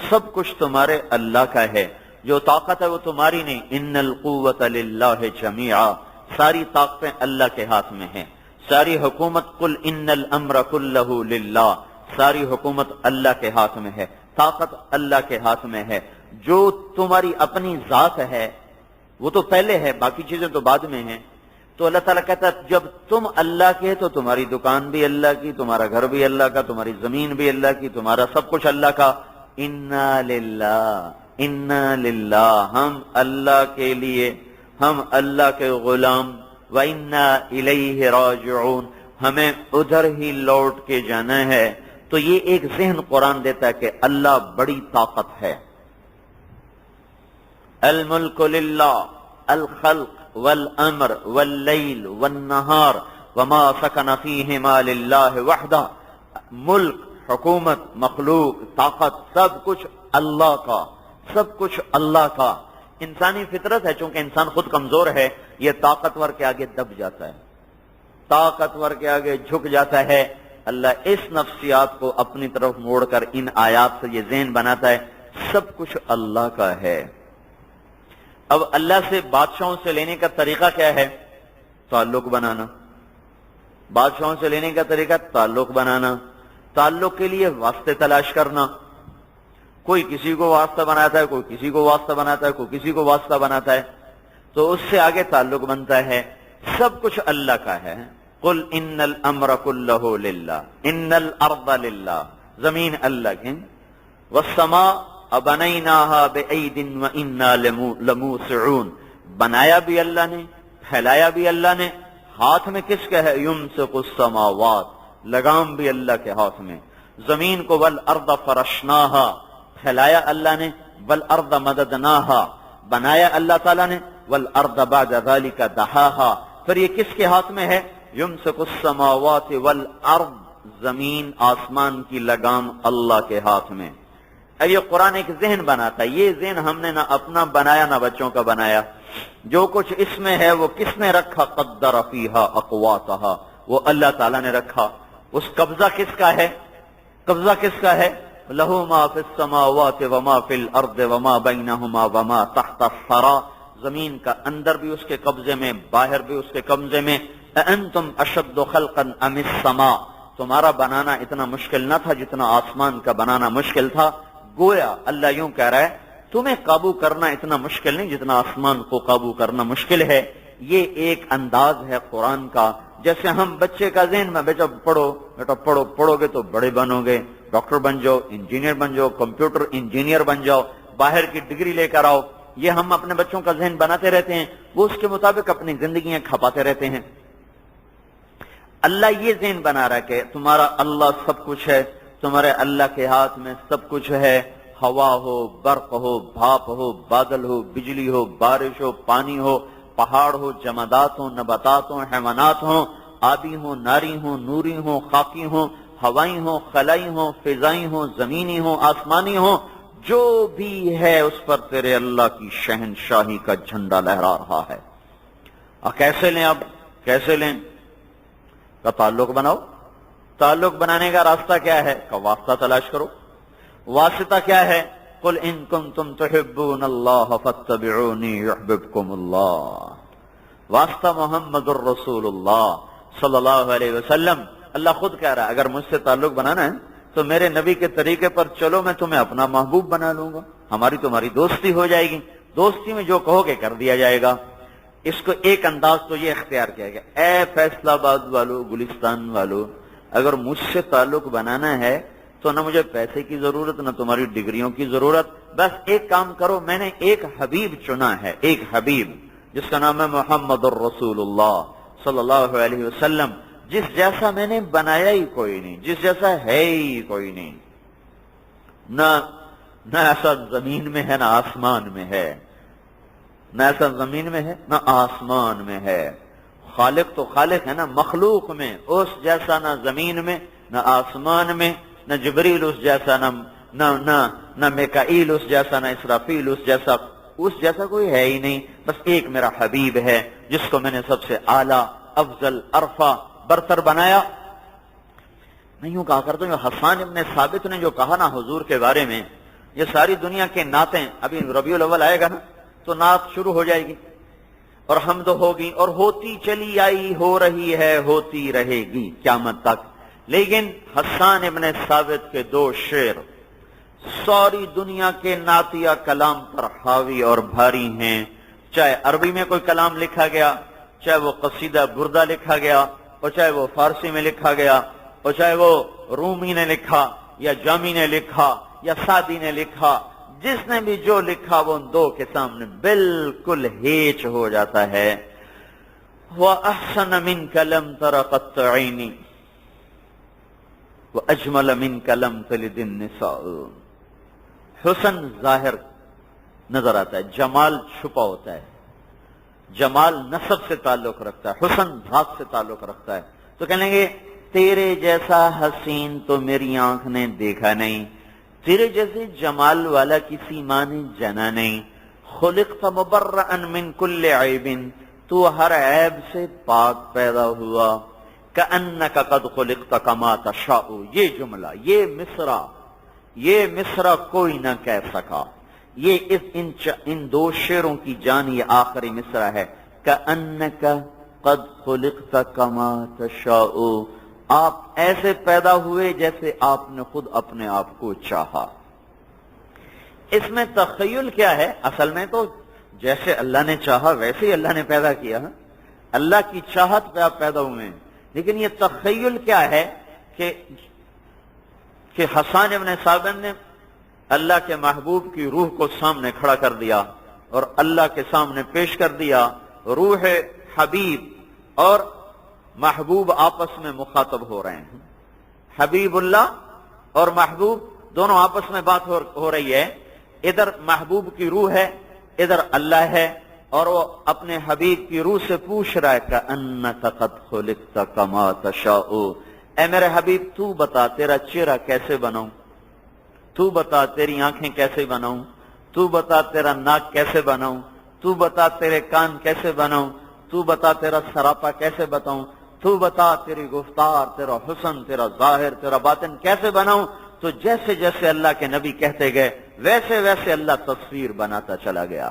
سب کچھ تمہارے اللہ کا ہے، جو طاقت ہے وہ تمہاری نہیں، ان القوت للہ جمیعا، ساری طاقتیں اللہ کے ہاتھ میں ہیں، ساری حکومت، قل ان الامر کلہ للہ، ساری حکومت اللہ کے ہاتھ میں ہے، طاقت اللہ کے ہاتھ میں ہے۔ جو تمہاری اپنی ذات ہے وہ تو پہلے ہے، باقی چیزیں تو بعد میں ہیں۔ تو اللہ تعالیٰ کہتا ہے جب تم اللہ کے تو تمہاری دکان بھی اللہ کی، تمہارا گھر بھی اللہ کا، تمہاری زمین بھی اللہ کی، تمہارا سب کچھ اللہ کا۔ انا للہ، انا للہ، ہم اللہ کے لیے، ہم اللہ کے غلام، وَإِنَّا إِلَيْهِ رَاجِعُونَ، ہمیں ادھر ہی لوٹ کے جانا ہے۔ تو یہ ایک ذہن قرآن دیتا ہے کہ اللہ بڑی طاقت ہے۔ الملک للہ الخلق والامر واللیل والنہار وما سکن فیہما للہ وحدہ، ملک، حکومت، مخلوق، طاقت، سب کچھ اللہ کا، سب کچھ اللہ کا۔ انسانی فطرت ہے، چونکہ انسان خود کمزور ہے، یہ طاقتور کے آگے دب جاتا ہے، طاقتور کے آگے جھک جاتا ہے۔ اللہ اس نفسیات کو اپنی طرف موڑ کر ان آیات سے یہ ذہن بناتا ہے سب کچھ اللہ کا ہے۔ اب اللہ سے بادشاہوں سے لینے کا طریقہ کیا ہے؟ تعلق بنانا۔ بادشاہوں سے لینے کا طریقہ تعلق بنانا، تعلق کے لیے واسطے تلاش کرنا۔ کوئی کسی کو واسطہ بناتا ہے، کوئی کسی کو واسطہ بناتا ہے، کوئی کسی کو واسطہ بناتا ہے، تو اس سے آگے تعلق بنتا ہے۔ سب کچھ اللہ کا ہے۔ قل ان الامر کلہ للہ، ان الارض للہ، زمین اللہ کی، والسماء بنیناہا بعید وانا لموسعون، بنایا بھی اللہ نے، پھیلایا بھی اللہ نے۔ ہاتھ میں کس کا ہے؟ یمسک السماوات، لگام بھی اللہ کے ہاتھ میں۔ زمین کو والارض فرشناہا، پھیلایا اللہ نے، والارض مددناہا، بنایا اللہ تعالیٰ نے، والارض بعد ذلك دحاہا۔ پھر یہ کس کے ہاتھ میں ہے؟ یمسک السماوات والارض، زمین آسمان کی لگام اللہ کے ہاتھ میں۔ یہ قرآن ایک ذہن بناتا ہے۔ یہ ذہن ہم نے نہ اپنا بنایا نہ بچوں کا بنایا۔ جو کچھ اس میں ہے وہ کس نے رکھا؟ قدر فیہا اقواتہا، وہ اللہ تعالیٰ نے رکھا۔ اس قبضہ کس کا ہے؟ قبضہ کس کا ہے؟ لہ ما فی السماوات وما فی الارض وما بینہما وما تحت الثری، زمین کا اندر بھی اس کے قبضے میں، باہر بھی اس کے قبضے میں۔ اانتم اشد خلقا ام السماء، تمہارا بنانا اتنا مشکل نہ تھا جتنا آسمان کا بنانا مشکل تھا۔ گویا اللہ یوں کہہ رہا ہے تمہیں قابو کرنا اتنا مشکل نہیں جتنا آسمان کو قابو کرنا مشکل ہے۔ یہ ایک انداز ہے قرآن کا۔ جیسے ہم بچے کا ذہن میں بیٹا پڑھو، پڑھو گے تو بڑے بنو گے، ڈاکٹر بن جاؤ، انجینئر بن جاؤ، کمپیوٹر انجینئر بن جاؤ، باہر کی ڈگری لے کر آؤ۔ یہ ہم اپنے بچوں کا ذہن بناتے رہتے ہیں، وہ اس کے مطابق اپنی زندگیاں کھپاتے رہتے ہیں۔ اللہ یہ ذہن بنا رہا ہے کہ تمہارا اللہ سب کچھ ہے، تمہارے اللہ کے ہاتھ میں سب کچھ ہے۔ ہوا ہو، برق ہو، بھاپ ہو، بادل ہو، بجلی ہو، بارش ہو، پانی ہو، پہاڑ ہو، جمادات ہوں، نباتات ہوں، حیوانات ہوں، آبی ہوں، ناری ہوں، نوری ہوں، خاکی ہوں، ہوائیں ہوں، خلائی ہوں، فضائیں ہوں، زمینی ہوں، آسمانی ہوں، جو بھی ہے اس پر تیرے اللہ کی شہنشاہی کا جھنڈا لہرا رہا ہے۔ کیسے لیں؟ اب کیسے لیں؟ کا تعلق بناؤ۔ تعلق بنانے کا راستہ کیا ہے؟ کا واسطہ تلاش کرو۔ واسطہ کیا ہے؟ قل ان کنتم تحبون اللہ فاتبعونی یحببکم اللہ۔ واسطہ محمد الرسول اللہ صلی اللہ علیہ وسلم۔ اللہ خود کہہ رہا ہے اگر مجھ سے تعلق بنانا ہے تو میرے نبی کے طریقے پر چلو، میں تمہیں اپنا محبوب بنا لوں گا، ہماری تمہاری دوستی ہو جائے گی، دوستی میں جو کہو گے کر دیا جائے گا۔ اس کو ایک انداز تو یہ اختیار کیا گیا، اے فیصلہ آباد والو، گلستان والو، اگر مجھ سے تعلق بنانا ہے تو نہ مجھے پیسے کی ضرورت نہ تمہاری ڈگریوں کی ضرورت، بس ایک کام کرو، میں نے ایک حبیب چنا ہے، ایک حبیب جس کا نام ہے محمد الرسول اللہ صلی اللہ علیہ وسلم، جس جیسا میں نے بنایا ہی کوئی نہیں، جس جیسا ہے ہی کوئی نہیں، نہ ایسا زمین میں ہے نہ آسمان میں ہے، نہ ایسا زمین میں ہے نہ آسمان میں ہے۔ خالق تو خالق ہے نا، مخلوق میں اس جیسا نہ زمین میں نہ آسمان میں، نہ جبریل اس جیسا، نہ میکائیل اس جیسا، نہ اسرافیل اس جیسا کوئی ہے ہی نہیں۔ بس ایک میرا حبیب ہے جس کو میں نے سب سے اعلیٰ، افضل، ارفع، برتر بنایا۔ میں یوں کہا کرتا ہوں، حسان ابن ثابت نے جو کہا نا حضور کے بارے میں، یہ ساری دنیا کے نعتیں، ابھی ربیع الاول آئے گا نا تو نعت شروع ہو جائے گی اور حمد ہوگی، اور ہوتی چلی آئی، ہو رہی ہے، ہوتی رہے گی قیامت تک۔ لیکن حسان ابن ثابت کے دو شعر ساری دنیا کے نعتیہ کلام پر حاوی اور بھاری ہیں، چاہے عربی میں کوئی کلام لکھا گیا، چاہے وہ قصیدہ بردہ لکھا گیا، اور چاہے وہ فارسی میں لکھا گیا، اور چاہے وہ رومی نے لکھا یا جامی نے لکھا یا سعدی نے لکھا، جس نے بھی جو لکھا وہ ان دو کے سامنے بالکل ہیچ ہو جاتا ہے۔ وَأَحْسَنَ مِنْكَ لَمْ تَرَ قَطَّ عَيْنِي وَأَجْمَلَ مِنْكَ لَمْ تَلِدِ النِّسَاءُ. حسن ظاہر نظر آتا ہے، جمال چھپا ہوتا ہے. جمال نسب سے تعلق رکھتا ہے، حسن ذات سے تعلق رکھتا ہے. تو کہیں گے تیرے جیسا حسین تو میری آنکھ نے دیکھا نہیں، تیرے جیسے جمال والا کسی ماں نے جنا نہیں. خلقت مبرئا من کل عیب، تو ہر عیب سے پاک پیدا ہوا. کأنک قد خلقت کما تشاء. یہ جملہ، یہ مصرع کوئی نہ کہہ سکا. یہ ان دو شعروں کی جان یہ آخری مصرع ہے. کأنک قد خلقت کما تشاء. آپ ایسے پیدا ہوئے جیسے آپ نے خود اپنے آپ کو چاہا. اس میں تخیل کیا ہے؟ اصل میں تو جیسے اللہ نے چاہا ویسے ہی اللہ نے پیدا کیا. اللہ کی چاہت پہ آپ پیدا ہوئے ہیں. لیکن یہ تخیل کیا ہے کہ حسان ابن ثابت نے اللہ کے محبوب کی روح کو سامنے کھڑا کر دیا اور اللہ کے سامنے پیش کر دیا. روح حبیب اور محبوب آپس میں مخاطب ہو رہے ہیں. حبیب اللہ اور محبوب دونوں آپس میں بات ہو رہی ہے. ادھر محبوب کی روح ہے، ادھر اللہ ہے، اور وہ اپنے حبیب کی روح سے پوچھ رہا ہے کأنک قد خلقت کما تشاء. اے میرے حبیب تو بتا تیرا چہرہ کیسے بناؤں، تو بتا تیری آنکھیں کیسے بناؤں، تو بتا تیرا ناک کیسے بناؤں، تو بتا تیرے کان کیسے بناؤں، تو بتا تیرا سراپا کیسے بتاؤں، تو بتا تیری گفتار، تیرا حسن، تیرا ظاہر، تیرا باطن کیسے بناؤں. تو جیسے جیسے اللہ کے نبی کہتے گئے ویسے ویسے اللہ تصویر بناتا چلا گیا.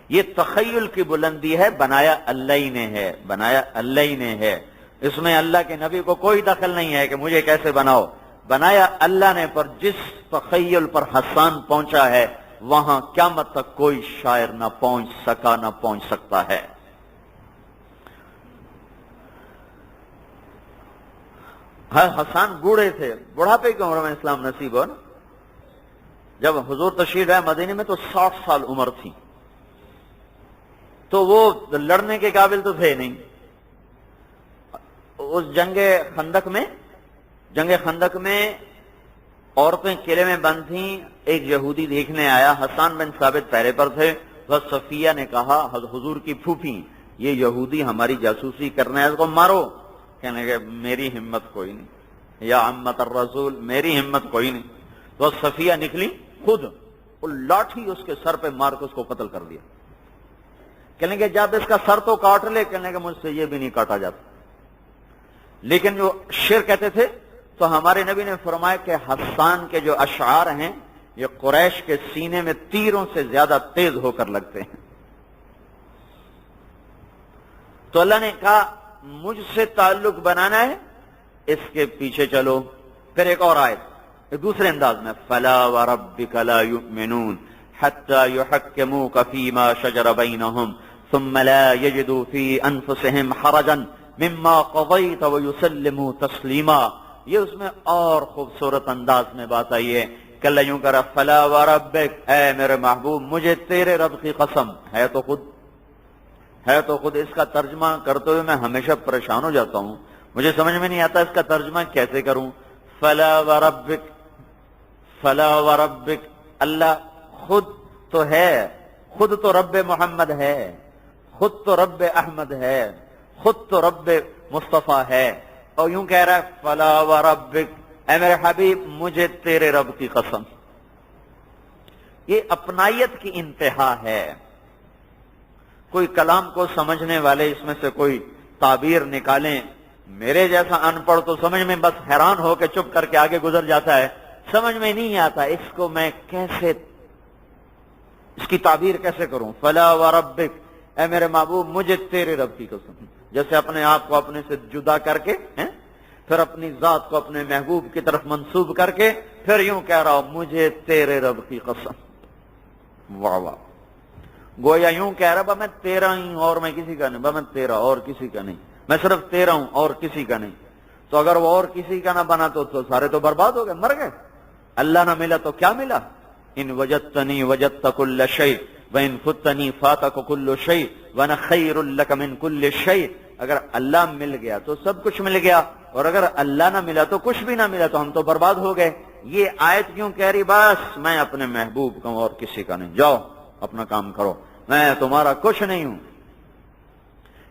یہ تخیل کی بلندی ہے، بنایا اللہ ہی نے ہے، بنایا اللہ ہی نے ہے. اس میں اللہ کے نبی کو کوئی دخل نہیں ہے کہ مجھے کیسے بناؤ. بنایا اللہ نے. پر جس تخیل پر حسان پہنچا ہے وہاں قیامت تک کوئی شاعر نہ پہنچ سکا، نہ پہنچ سکتا ہے. حسان بوڑھے تھے، بڑھاپے کی عمر میں اسلام نصیب ہو نا. جب حضور تشریف لائے مدینے میں تو 60 سال عمر تھی. تو وہ لڑنے کے قابل تو تھے نہیں. اس جنگ خندق میں عورتیں قلعے میں بند تھیں. ایک یہودی دیکھنے آیا، حسان بن ثابت پہرے پر تھے. بس صفیہ نے کہا حضور کی پھوپھی یہ یہودی ہماری جاسوسی کرنا ہے، اس کو مارو. کہنے کہ میری ہمت کوئی نہیں، یا عمت الرسول میری ہمت کوئی نہیں. تو صفیہ نکلی خود، وہ لاٹھی اس کے سر پہ مار کے اس کو قتل کر دیا. کہنے کہ جب اس کا سر تو کاٹ لے، کہنے کہ مجھ سے یہ بھی نہیں کاٹا جاتا. لیکن جو شعر کہتے تھے تو ہمارے نبی نے فرمایا کہ حسان کے جو اشعار ہیں یہ قریش کے سینے میں تیروں سے زیادہ تیز ہو کر لگتے ہیں. تو اللہ نے کہا مجھ سے تعلق بنانا ہے، اس کے پیچھے چلو. پھر ایک اور آیت دوسرے انداز میں فَلَا وَرَبِّكَ لَا يُؤْمِنُونَ حَتَّى يُحَكِّمُوكَ فِي مَا شَجَرَ بَيْنَهُمْ ثُمَّ لَا يَجِدُوا فِي أَنفُسِهِمْ حَرَجًا مِمَّا قَضَيْتَ وَيُسَلِّمُوا تَسْلِيمًا. یہ اس میں اور خوبصورت انداز میں بات آئی ہے کہ اللہ یوں کہہ رہا فَلَا وَرَبِّكَ، اے میرے محبوب مجھے تیرے رب کی قسم. ہے تو خود اس کا ترجمہ کرتے ہوئے میں ہمیشہ پریشان ہو جاتا ہوں، مجھے سمجھ میں نہیں آتا اس کا ترجمہ کیسے کروں. فَلَا وَرَبِّكَ، اللہ خود تو ہے، خود تو رب محمد ہے، خود تو رب احمد ہے، خود تو رب مصطفیٰ ہے. اور یوں کہہ رہا ہے فَلَا وَرَبِّكَ، اے میرے حبیب مجھے تیرے رب کی قسم. یہ اپنائیت کی انتہا ہے. کوئی کلام کو سمجھنے والے اس میں سے کوئی تعبیر نکالیں. میرے جیسا ان پڑھ تو سمجھ میں بس حیران ہو کے چپ کر کے آگے گزر جاتا ہے، سمجھ میں نہیں آتا اس کو میں کیسے، اس کی تعبیر کیسے کروں. فَلَا وَرَبِّكَ، اے میرے محبوب مجھے تیرے رب کی قسم. جیسے اپنے آپ کو اپنے سے جدا کر کے پھر اپنی ذات کو اپنے محبوب کی طرف منسوب کر کے پھر یوں کہہ رہا ہوں مجھے تیرے رب کی قسم. واہ واہ. گویا یوں کہہ رہا میں تیرا ہی اور میں کسی کا نہیں، میں تیرا اور کسی کا نہیں، میں صرف تیرا ہوں اور کسی کا نہیں. تو اگر وہ اور کسی کا نہ بنا تو سارے تو برباد ہو گئے، مر گئے. اللہ نہ ملا تو کیا ملا؟ ان وجدتنی وجدت کل شیء وان فتنی فاتک کل شیء. وَأَنَا خَيْرٌ لَكَ مِنْ كُلِّ شَيْءٍ، اگر اللہ مل گیا تو سب کچھ مل گیا، اور اگر اللہ نہ ملا تو کچھ بھی نہ ملا تو ہم تو برباد ہو گئے۔ یہ آیت کیوں کہہ رہی؟ بس میں اپنے محبوب کا اور کسی کا نہیں، جاؤ اپنا کام کرو، میں تمہارا کچھ نہیں ہوں۔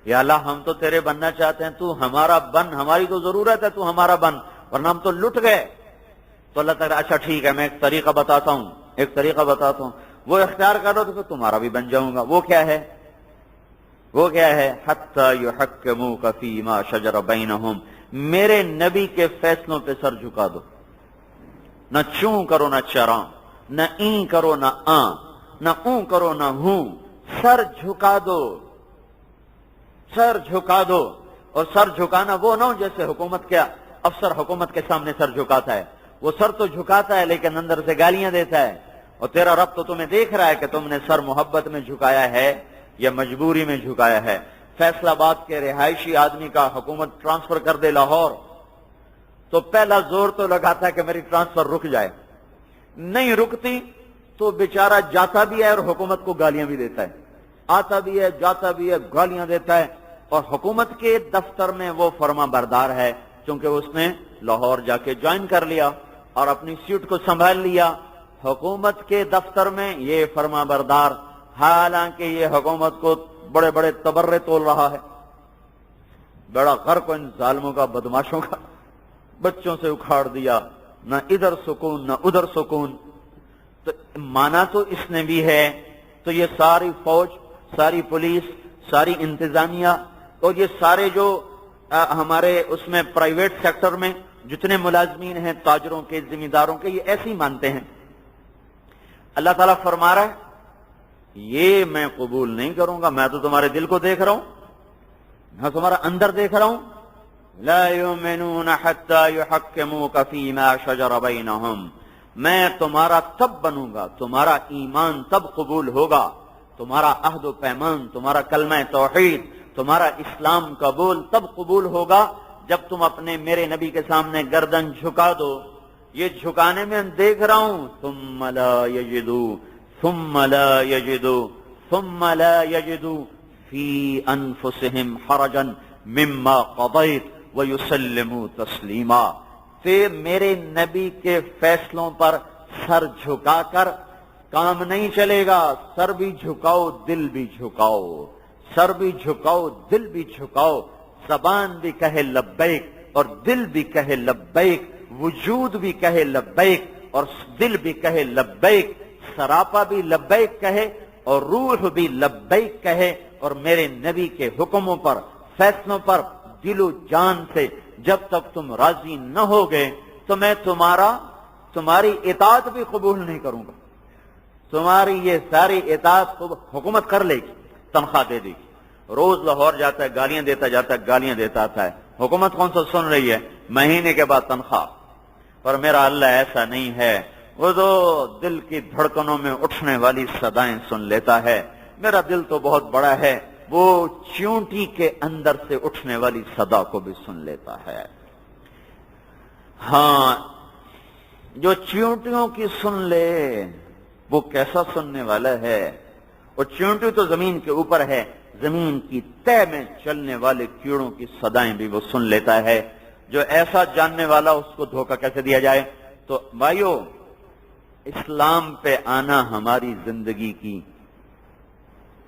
یا اللہ ہم تو تیرے بننا چاہتے ہیں، تو ہمارا بن، ہماری تو ضرورت ہے، تو ہمارا بن، ورنہ ہم تو لٹ گئے۔ تو اللہ تعالیٰ اچھا ٹھیک ہے، میں ایک طریقہ بتاتا ہوں، وہ اختیار کر لو تو پھر تمہارا بھی بن جاؤں گا۔ وہ کیا ہے؟ حَتَّى يُحَكِّمُوكَ فِي مَا شَجَرَ بَيْنَهُمْ، میرے نبی کے فیصلوں پہ سر جھکا دو، نہ چوں کرو نہ چراں، نہ این کرو نہ آں، نہ اون کرو نہ ہوں، سر جھکا دو۔ اور سر جھکانا وہ نہ ہو جیسے حکومت کیا افسر حکومت کے سامنے سر جھکاتا ہے، وہ سر تو جھکاتا ہے لیکن اندر سے گالیاں دیتا ہے، اور تیرا رب تو تمہیں دیکھ رہا ہے کہ تم نے سر محبت میں جھکایا ہے یا مجبوری میں جھکایا ہے۔ فیصل آباد کے رہائشی آدمی کا حکومت ٹرانسفر کر دے لاہور، تو پہلا زور تو لگاتا ہے کہ میری ٹرانسفر رک جائے، نہیں رکتی تو بیچارہ جاتا بھی ہے اور حکومت کو گالیاں بھی دیتا ہے، آتا بھی ہے جاتا بھی ہے، گالیاں دیتا ہے، اور حکومت کے دفتر میں وہ فرما بردار ہے چونکہ اس نے لاہور جا کے جوائن کر لیا اور اپنی سیٹ کو سنبھال لیا۔ حکومت کے دفتر میں یہ فرما بردار، حالانکہ یہ حکومت کو بڑے بڑے تبرے تول رہا ہے، بڑا غرق ان ظالموں کا، بدماشوں کا، بچوں سے اکھاڑ دیا، نہ ادھر سکون نہ ادھر سکون۔ تو مانا تو اس نے بھی ہے، تو یہ ساری فوج، ساری پولیس، ساری انتظامیہ اور یہ سارے جو ہمارے اس میں پرائیویٹ سیکٹر میں جتنے ملازمین ہیں، تاجروں کے، ذمہ داروں کے، یہ ایسے ہی مانتے ہیں۔ اللہ تعالیٰ فرما رہا ہے یہ میں قبول نہیں کروں گا، میں تو تمہارے دل کو دیکھ رہا ہوں، میں تمہارا اندر دیکھ رہا ہوں۔ لا یؤمنون حتی یحکموک فیما شجر بینہم، میں تمہارا تب بنوں گا، تمہارا ایمان تب قبول ہوگا، تمہارا عہد و پیمان، تمہارا کلمہ توحید، تمہارا اسلام قبول تب قبول ہوگا جب تم اپنے میرے نبی کے سامنے گردن جھکا دو۔ یہ جھکانے میں دیکھ رہا ہوں، ثم لا یجدوا فی انفسہم حرجا مما قضیت ویسلموا تسلیما، پھر میرے نبی کے فیصلوں پر سر جھکا کر کام نہیں چلے گا، سر بھی جھکاؤ دل بھی جھکاؤ، سر بھی جھکاؤ دل بھی جھکاؤ، زبان بھی کہے لبیک اور دل بھی کہے لبیک، وجود بھی کہے لبیک اور دل بھی کہے لبیک، سراپا بھی لبیک کہے اور روح بھی لبیک کہے، اور میرے نبی کے حکموں پر، فیصلوں پر دل و جان سے جب تک تم راضی نہ ہوگے تو میں تمہاری اطاعت بھی قبول نہیں کروں گا۔ تمہاری یہ ساری اطاعت حکومت کر لے گی، تنخواہ دے دے گی، روز لاہور جاتا ہے، گالیاں دیتا جاتا ہے، گالیاں دیتا آتا ہے، حکومت کون سا سن رہی ہے؟ مہینے کے بعد تنخواہ۔ پر میرا اللہ ایسا نہیں ہے، وہ تو دل کی دھڑکنوں میں اٹھنے والی صدائیں سن لیتا ہے۔ میرا دل تو بہت بڑا ہے، وہ چیونٹی کے اندر سے اٹھنے والی صدا کو بھی سن لیتا ہے۔ ہاں، جو چیونٹیوں کی سن لے وہ کیسا سننے والا ہے؟ وہ چیونٹی تو زمین کے اوپر ہے، زمین کی تہ میں چلنے والے کیڑوں کی صدائیں بھی وہ سن لیتا ہے۔ جو ایسا جاننے والا، اس کو دھوکہ کیسے دیا جائے؟ تو بھائیو، اسلام پہ آنا ہماری زندگی کی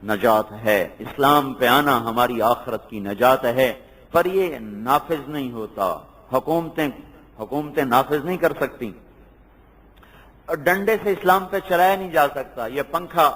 نجات ہے، اسلام پہ آنا ہماری آخرت کی نجات ہے، پر یہ نافذ نہیں ہوتا، حکومتیں نافذ نہیں کر سکتی، ڈنڈے سے اسلام پہ چلایا نہیں جا سکتا۔ یہ پنکھا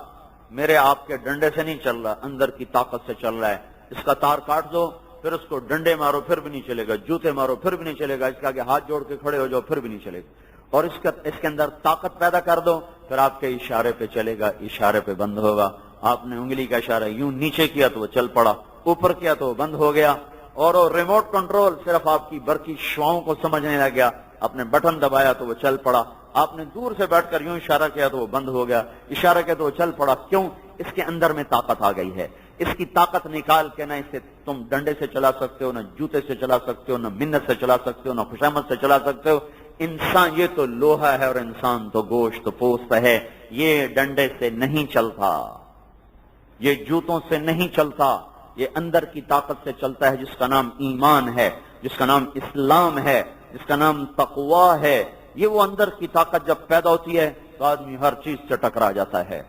میرے آپ کے ڈنڈے سے نہیں چل رہا، اندر کی طاقت سے چل رہا ہے۔ اس کا تار کاٹ دو، پھر اس کو ڈنڈے مارو پھر بھی نہیں چلے گا، جوتے مارو پھر بھی نہیں چلے گا، اس کا کہ ہاتھ جوڑ کے کھڑے ہو جاؤ پھر بھی نہیں چلے گا، اور اس کے اندر طاقت پیدا کر دو، پھر آپ کے اشارے پہ چلے گا، اشارے پہ بند ہوگا۔ آپ نے انگلی کا اشارہ یوں نیچے کیا تو وہ چل پڑا، اوپر کیا تو وہ بند ہو گیا، اور وہ ریموٹ کنٹرول صرف آپ کی برقی شعاؤں کو سمجھنے لگ گیا، آپ نے بٹن دبایا تو وہ چل پڑا، آپ نے دور سے بیٹھ کر یوں اشارہ کیا تو وہ بند ہو گیا، اشارہ کیا تو وہ چل پڑا۔ کیوں؟ اس کے اندر میں طاقت آ گئی ہے۔ اس کی طاقت نکال کے نہ اسے تم ڈنڈے سے چلا سکتے ہو، نہ جوتے سے چلا سکتے ہو، نہ منت سے چلا سکتے ہو، نہ خوشامد سے چلا سکتے ہو۔ انسان یہ تو لوہا ہے اور انسان تو گوشت پوست ہے، یہ ڈنڈے سے نہیں چلتا۔ یہ جوتوں سے نہیں چلتا، یہ اندر کی طاقت سے چلتا ہے، جس کا نام ایمان ہے، جس کا نام اسلام ہے، جس کا نام تقوی ہے۔ یہ وہ اندر کی طاقت جب پیدا ہوتی ہے تو آدمی ہر چیز سے ٹکرا جاتا ہے۔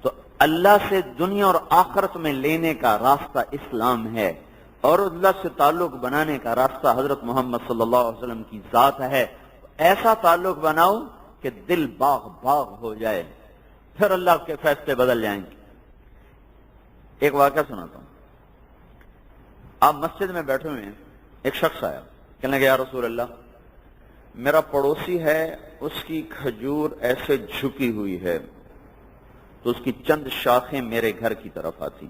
تو اللہ سے دنیا اور آخرت میں لینے کا راستہ اسلام ہے، اور اللہ سے تعلق بنانے کا راستہ حضرت محمد صلی اللہ علیہ وسلم کی ذات ہے۔ ایسا تعلق بناؤ کہ دل باغ باغ ہو جائے، پھر اللہ کے فیصلے بدل جائیں گے۔ ایک واقعہ سناتا ہوں۔ آپ مسجد میں بیٹھے ہوئے ہیں، ایک شخص آیا، کہنے لگا یا رسول اللہ، میرا پڑوسی ہے، اس کی کھجور ایسے جھکی ہوئی ہے تو اس کی چند شاخیں میرے گھر کی طرف آتی۔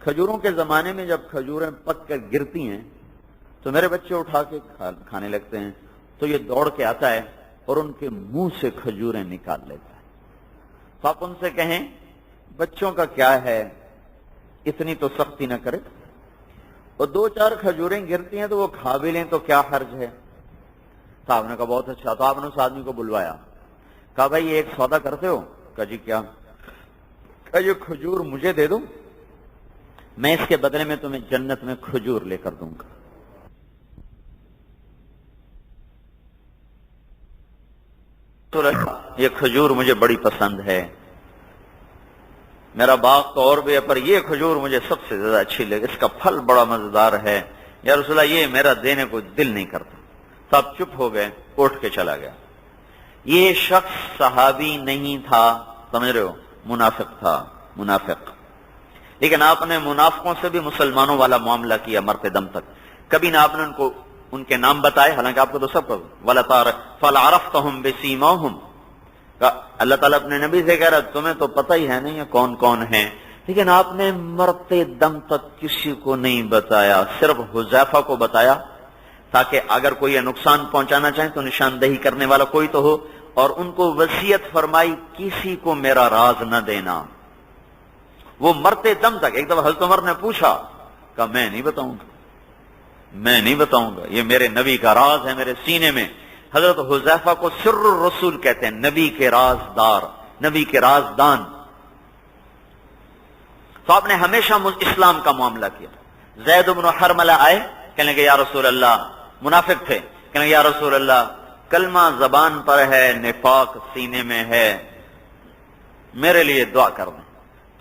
کھجوروں کے زمانے میں جب کھجوریں پک کر گرتی ہیں تو میرے بچے اٹھا کے کھانے لگتے ہیں، تو یہ دوڑ کے آتا ہے اور ان کے منہ سے کھجوریں نکال لیتا ہے۔ تو آپ ان سے کہیں بچوں کا کیا ہے، اتنی تو سختی نہ کرے، اور 2-4 کھجوریں گرتی ہیں تو وہ کھا بھی لیں تو کیا حرج ہے۔ صاحب نے کہا بہت اچھا۔ تو آپ نے اس آدمی کو بلوایا، کہا بھائی ایک سودا کرتے ہو؟ کہا جی کیا؟ کہا یہ کھجور مجھے دے دو، میں اس کے بدلے میں تمہیں جنت میں کھجور لے کر دوں گا۔ یہ کھجور مجھے بڑی پسند ہے، میرا باغ تو اور بھی ہے پر یہ کھجور مجھے سب سے زیادہ اچھی لگی، اس کا پھل بڑا مزیدار ہے، یا رسول اللہ یہ میرا دینے کو دل نہیں کرتا۔ سب چپ ہو گئے، اٹھ کے چلا گیا۔ یہ شخص صحابی نہیں تھا، سمجھ رہے ہو، منافق تھا، منافق۔ لیکن آپ نے منافقوں سے بھی مسلمانوں والا معاملہ کیا مرتے دم تک۔ کبھی نہ آپ نے ان کے نام بتائے، حالانکہ آپ کو تو سب کو فَلَعَرَفْتَهُمْ بِسِيمَاهُمْ، اللہ تعالیٰ اپنے نبی سے کہہ رہا تمہیں تو پتہ ہی ہے نہیں کون کون ہیں، لیکن آپ نے مرتے دم تک کسی کو نہیں بتایا، صرف حذیفہ کو بتایا تاکہ اگر کوئی نقصان پہنچانا چاہے تو نشاندہی کرنے والا کوئی تو ہو، اور ان کو وصیت فرمائی کسی کو میرا راز نہ دینا۔ وہ مرتے دم تک، ایک دفعہ حضرت عمر نے پوچھا، کہا میں نہیں بتاؤں گا، میں نہیں بتاؤں گا، یہ میرے نبی کا راز ہے میرے سینے میں۔ حضرت حذیفہ کو سر الرسول کہتے ہیں، نبی کے رازدار، نبی کے رازدان۔ تو آپ نے ہمیشہ اسلام کا معاملہ کیا۔ زید بن حرملہ آئے، کہنے لگے یا رسول اللہ، منافق تھے، کہنے لگے یا رسول اللہ کلمہ زبان پر ہے، نفاق سینے میں ہے، میرے لیے دعا کر دیں۔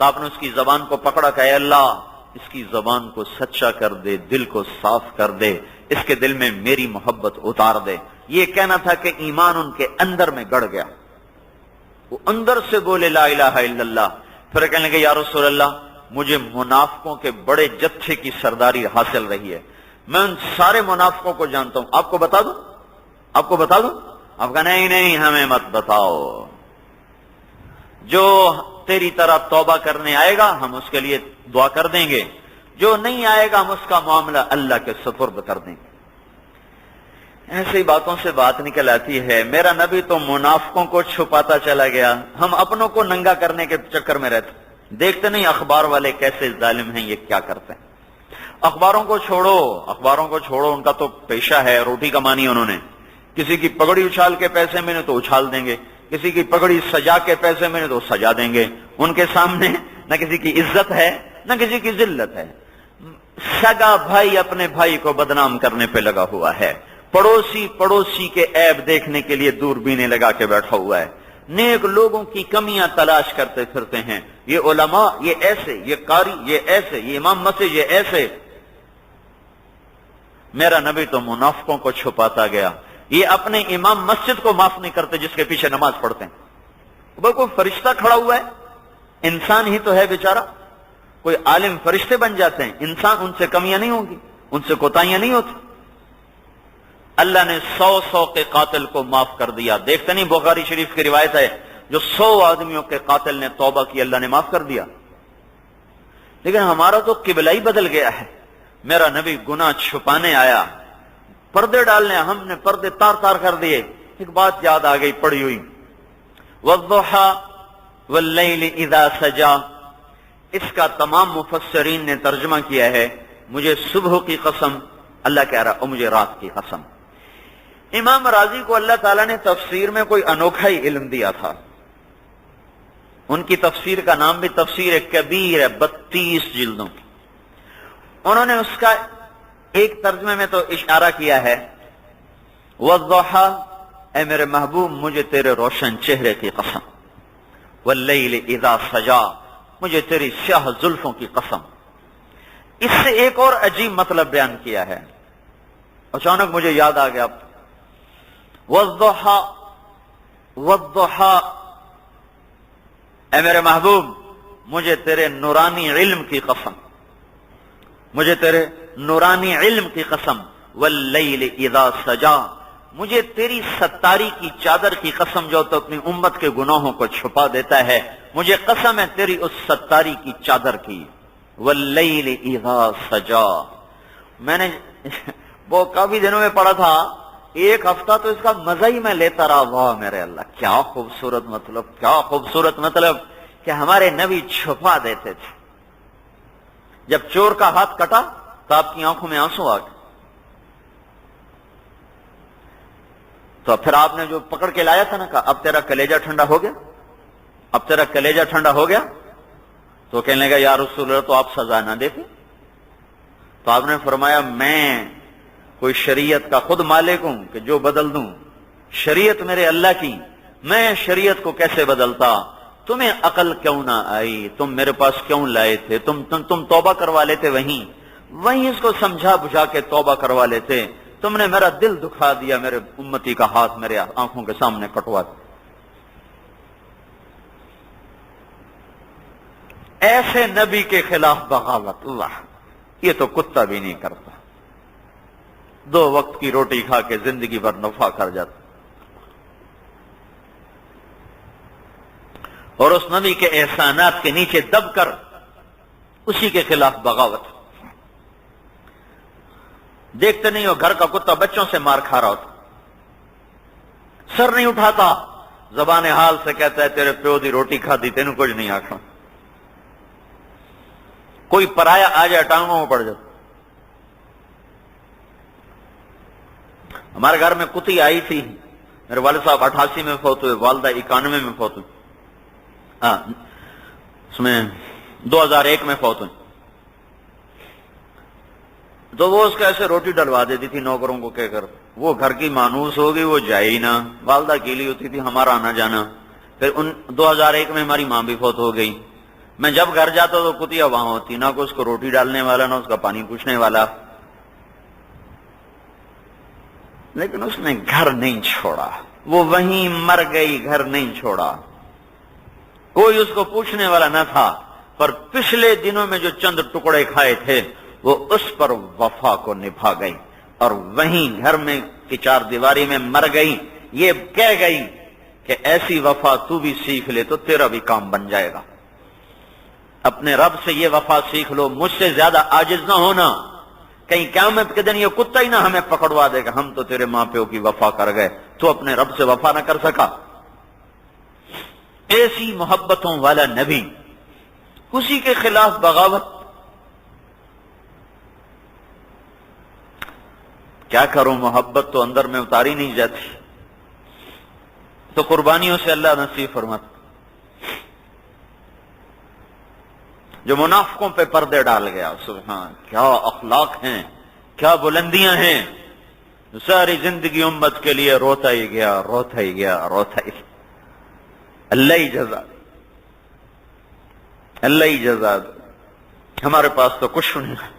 تو آپ نے اس کی زبان کو پکڑا، کہ اے اللہ اس کی زبان کو سچا کر دے، دل کو صاف کر دے، اس کے دل میں میری محبت اتار دے۔ یہ کہنا تھا کہ ایمان ان کے اندر میں گڑ گیا، وہ اندر سے بولے لا الہ الا اللہ۔ پھر کہنے لگے یا رسول اللہ مجھے منافقوں کے بڑے جتھے کی سرداری حاصل رہی ہے، میں ان سارے منافقوں کو جانتا ہوں، آپ کو بتا دوں؟ آپ کو بتا دوں؟ آپ کہا نہیں نہیں ہمیں مت بتاؤ، جو تیری طرح توبہ کرنے آئے گا ہم اس کے لیے دعا کر دیں گے، جو نہیں آئے گا ہم اس کا معاملہ اللہ کے سپرد کر دیں گے۔ ایسی باتوں سے بات نکل آتی ہے، میرا نبی تو منافقوں کو چھپاتا چلا گیا، ہم اپنوں کو ننگا کرنے کے چکر میں رہتے، دیکھتے نہیں اخبار والے کیسے ظالم ہیں، یہ کیا کرتے ہیں۔ اخباروں کو چھوڑو، اخباروں کو چھوڑو، ان کا تو پیشہ ہے، روٹی کمانی انہوں نے، کسی کی پگڑی اچھال کے پیسے میں نے تو اچھال دیں گے، کسی کی پگڑی سجا کے پیسے میں نے تو سجا دیں گے، ان کے سامنے نہ کسی کی عزت ہے نہ کسی کی ذلت ہے۔ سگا بھائی اپنے بھائی کو بدنام کرنے پہ لگا ہوا ہے، پڑوسی کے عیب دیکھنے کے لیے دوربینیں لگا کے بیٹھا ہوا ہے، نیک لوگوں کی کمیاں تلاش کرتے پھرتے ہیں، یہ علماء یہ ایسے، یہ قاری یہ ایسے، یہ امام مسجد یہ ایسے۔ میرا نبی تو منافقوں کو چھپاتا گیا، یہ اپنے امام مسجد کو معاف نہیں کرتے جس کے پیچھے نماز پڑھتے ہیں۔ وہ کوئی فرشتہ کھڑا ہوا ہے، انسان ہی تو ہے بیچارہ، کوئی عالم فرشتے بن جاتے ہیں، انسان ان سے کمیاں نہیں ہوں گی، ان سے کوتاہیاں نہیں ہوتی۔ اللہ نے 100 کے قاتل کو معاف کر دیا، دیکھتے نہیں بخاری شریف کی روایت ہے، جو 100 آدمیوں کے قاتل نے توبہ کی اللہ نے معاف کر دیا۔ لیکن ہمارا تو قبلہ ہی بدل گیا ہے، میرا نبی گناہ چھپانے آیا، پردے ڈالنے، ہم نے پردے تار تار کر دیے۔ ایک بات یاد آ گئی پڑھی ہوئی، وَالضُّحَى وَاللَّيْلِ إِذَا سَجَى، اس کا تمام مفسرین نے ترجمہ کیا ہے مجھے صبح کی قسم، اللہ کہہ رہا اور مجھے رات کی قسم۔ امام راضی کو اللہ تعالیٰ نے تفسیر میں کوئی انوکھا ہی علم دیا تھا، ان کی تفسیر کا نام بھی تفسیر کبیر ہے، 32 جلدوں کی۔ انہوں نے اس کا ایک ترجمے میں تو اشارہ کیا ہے، والضحیٰ، اے میرے محبوب مجھے تیرے روشن چہرے کی قسم، واللیل اذا سجا، مجھے تیری سیاہ زلفوں کی قسم۔ اس سے ایک اور عجیب مطلب بیان کیا ہے، اچانک مجھے یاد آ گیا، والضحیٰ، والضحیٰ، اے میرے محبوب مجھے تیرے نورانی علم کی قسم، مجھے تیرے نورانی علم کی قسم، واللیل اذا سجا، مجھے تیری ستاری کی چادر کی قسم جو تو اپنی امت کے گناہوں کو چھپا دیتا ہے، مجھے قسم ہے تیری اس ستاری کی چادر کی، واللیل اذا سجا۔ میں نے وہ کافی دنوں میں پڑھا تھا، ایک ہفتہ تو اس کا مزہ ہی میں لیتا رہا، واہ میرے اللہ کیا خوبصورت مطلب، کیا خوبصورت مطلب کہ ہمارے نبی چھپا دیتے تھے۔ جب چور کا ہاتھ کٹا تو آپ کی آنکھوں میں آنسو آ گئے، تو پھر آپ نے جو پکڑ کے لایا تھا نا، کہا اب تیرا کلیجہ ٹھنڈا ہو گیا، اب تیرا کلیجہ ٹھنڈا ہو گیا، تو کہنے لگا یا رسول اللہ تو آپ سزا نہ دیتے؟ تو آپ نے فرمایا میں کوئی شریعت کا خود مالک ہوں کہ جو بدل دوں، شریعت میرے اللہ کی، میں شریعت کو کیسے بدلتا؟ تمہیں عقل کیوں نہ آئی؟ تم میرے پاس کیوں لائے تھے؟ تم توبہ کروا لیتے، وہیں اس کو سمجھا بجھا کے توبہ کروا لیتے، تم نے میرا دل دکھا دیا، میرے امتی کا ہاتھ میرے آنکھوں کے سامنے کٹوا دیا۔ ایسے نبی کے خلاف بغاوت، اللہ یہ تو کتا بھی نہیں کرتا، 2 وقت کی روٹی کھا کے زندگی بھر نفع کر جاتا، اور اس نبی کے احسانات کے نیچے دب کر اسی کے خلاف بغاوت۔ دیکھتے نہیں ہو گھر کا کتا بچوں سے مار کھا رہا ہوتا، سر نہیں اٹھاتا، زبان حال سے کہتا ہے تیرے پیو دی روٹی کھا دی، تینوں کچھ نہیں آکھا۔ کوئی پرایا آ جائے ٹانگوں میں پڑ جاتا۔ ہمارے گھر میں کتی آئی تھی، میرے والد صاحب 88 میں فوت ہوئے، والدہ 91 میں فوت ہوئی، اس میں 2001 میں فوت ہوئی، تو وہ اس کا ایسے روٹی ڈلوا دیتی تھی نوکروں کو کہہ کر، وہ گھر کی مانوس ہوگی، وہ جائے ہی نہ، والدہ اکیلی ہوتی تھی، ہمارا آنا جانا۔ پھر 2001 میں ہماری ماں بھی فوت ہو گئی، میں جب گھر جاتا تو کتیا وہاں ہوتی، نہ کوئی اس کو روٹی ڈالنے والا، نہ اس کا پانی پوچھنے والا، لیکن اس نے گھر نہیں چھوڑا، وہ وہیں مر گئی، گھر نہیں چھوڑا، کوئی اس کو پوچھنے والا نہ تھا، پر پچھلے دنوں میں جو چند ٹکڑے کھائے تھے وہ اس پر وفا کو نبھا گئی، اور وہیں گھر میں کی 4 دیواری میں مر گئی، یہ کہہ گئی کہ ایسی وفا تو بھی سیکھ لے تو تیرا بھی کام بن جائے گا، اپنے رب سے یہ وفا سیکھ لو، مجھ سے زیادہ عاجز نہ ہونا، کہیں قیامت کے دن یہ کتا ہی نہ ہمیں پکڑوا دے گا ہم تو تیرے ماں پیو کی وفا کر گئے، تو اپنے رب سے وفا نہ کر سکا۔ ایسی محبتوں والا نبی، اسی کے خلاف بغاوت، کیا کروں، محبت تو اندر میں اتاری نہیں جاتی، تو قربانیوں سے اللہ نصیب فرماتا۔ جو منافقوں پہ پردے ڈال گیا، سبحان، کیا اخلاق ہیں، کیا بلندیاں ہیں، ساری زندگی امت کے لیے روتا ہی گیا، روتا ہی گیا، روتا ہی گیا۔ اللہ ہی جزا، اللہ ہی جزا۔ ہمارے پاس تو کچھ نہیں،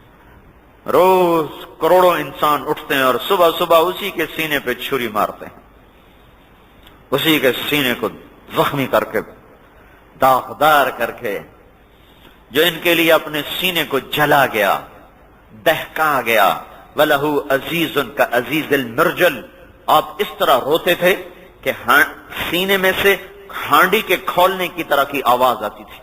روز کروڑوں انسان اٹھتے ہیں اور صبح صبح اسی کے سینے پہ چھری مارتے ہیں، اسی کے سینے کو زخمی کر کے، داغدار کر کے، جو ان کے لیے اپنے سینے کو جلا گیا، دہکا گیا۔ وَلَهُ عَزِيزٌ كَعَزِيزِ الْمِرْجَلِ، آپ اس طرح روتے تھے کہ سینے میں سے ہانڈی کے کھولنے کی طرح کی آواز آتی تھی،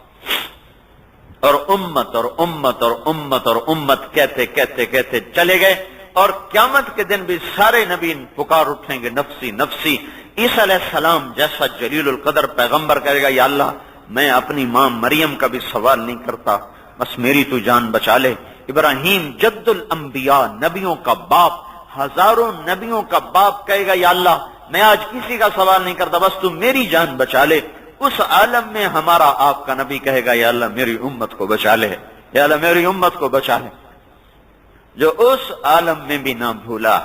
اور امت اور امت اور امت اور امت کہتے کہتے کہتے چلے گئے، اور قیامت کے دن بھی سارے نبی پکار اٹھیں گے نفسی نفسی۔ عیسیٰ علیہ السلام جیسا جلیل القدر پیغمبر کہے گا یا اللہ میں اپنی ماں مریم کا بھی سوال نہیں کرتا، بس میری تو جان بچا لے۔ ابراہیم جد الانبیاء، نبیوں کا باپ، ہزاروں نبیوں کا باپ کہے گا یا اللہ میں آج کسی کا سوال نہیں کرتا، بس تو میری جان بچا لے۔ اس عالم میں ہمارا آپ کا نبی کہے گا یا اللہ میری امت کو بچا لے، یا اللہ میری امت کو بچا لے، جو اس عالم میں بھی نہ بھولا۔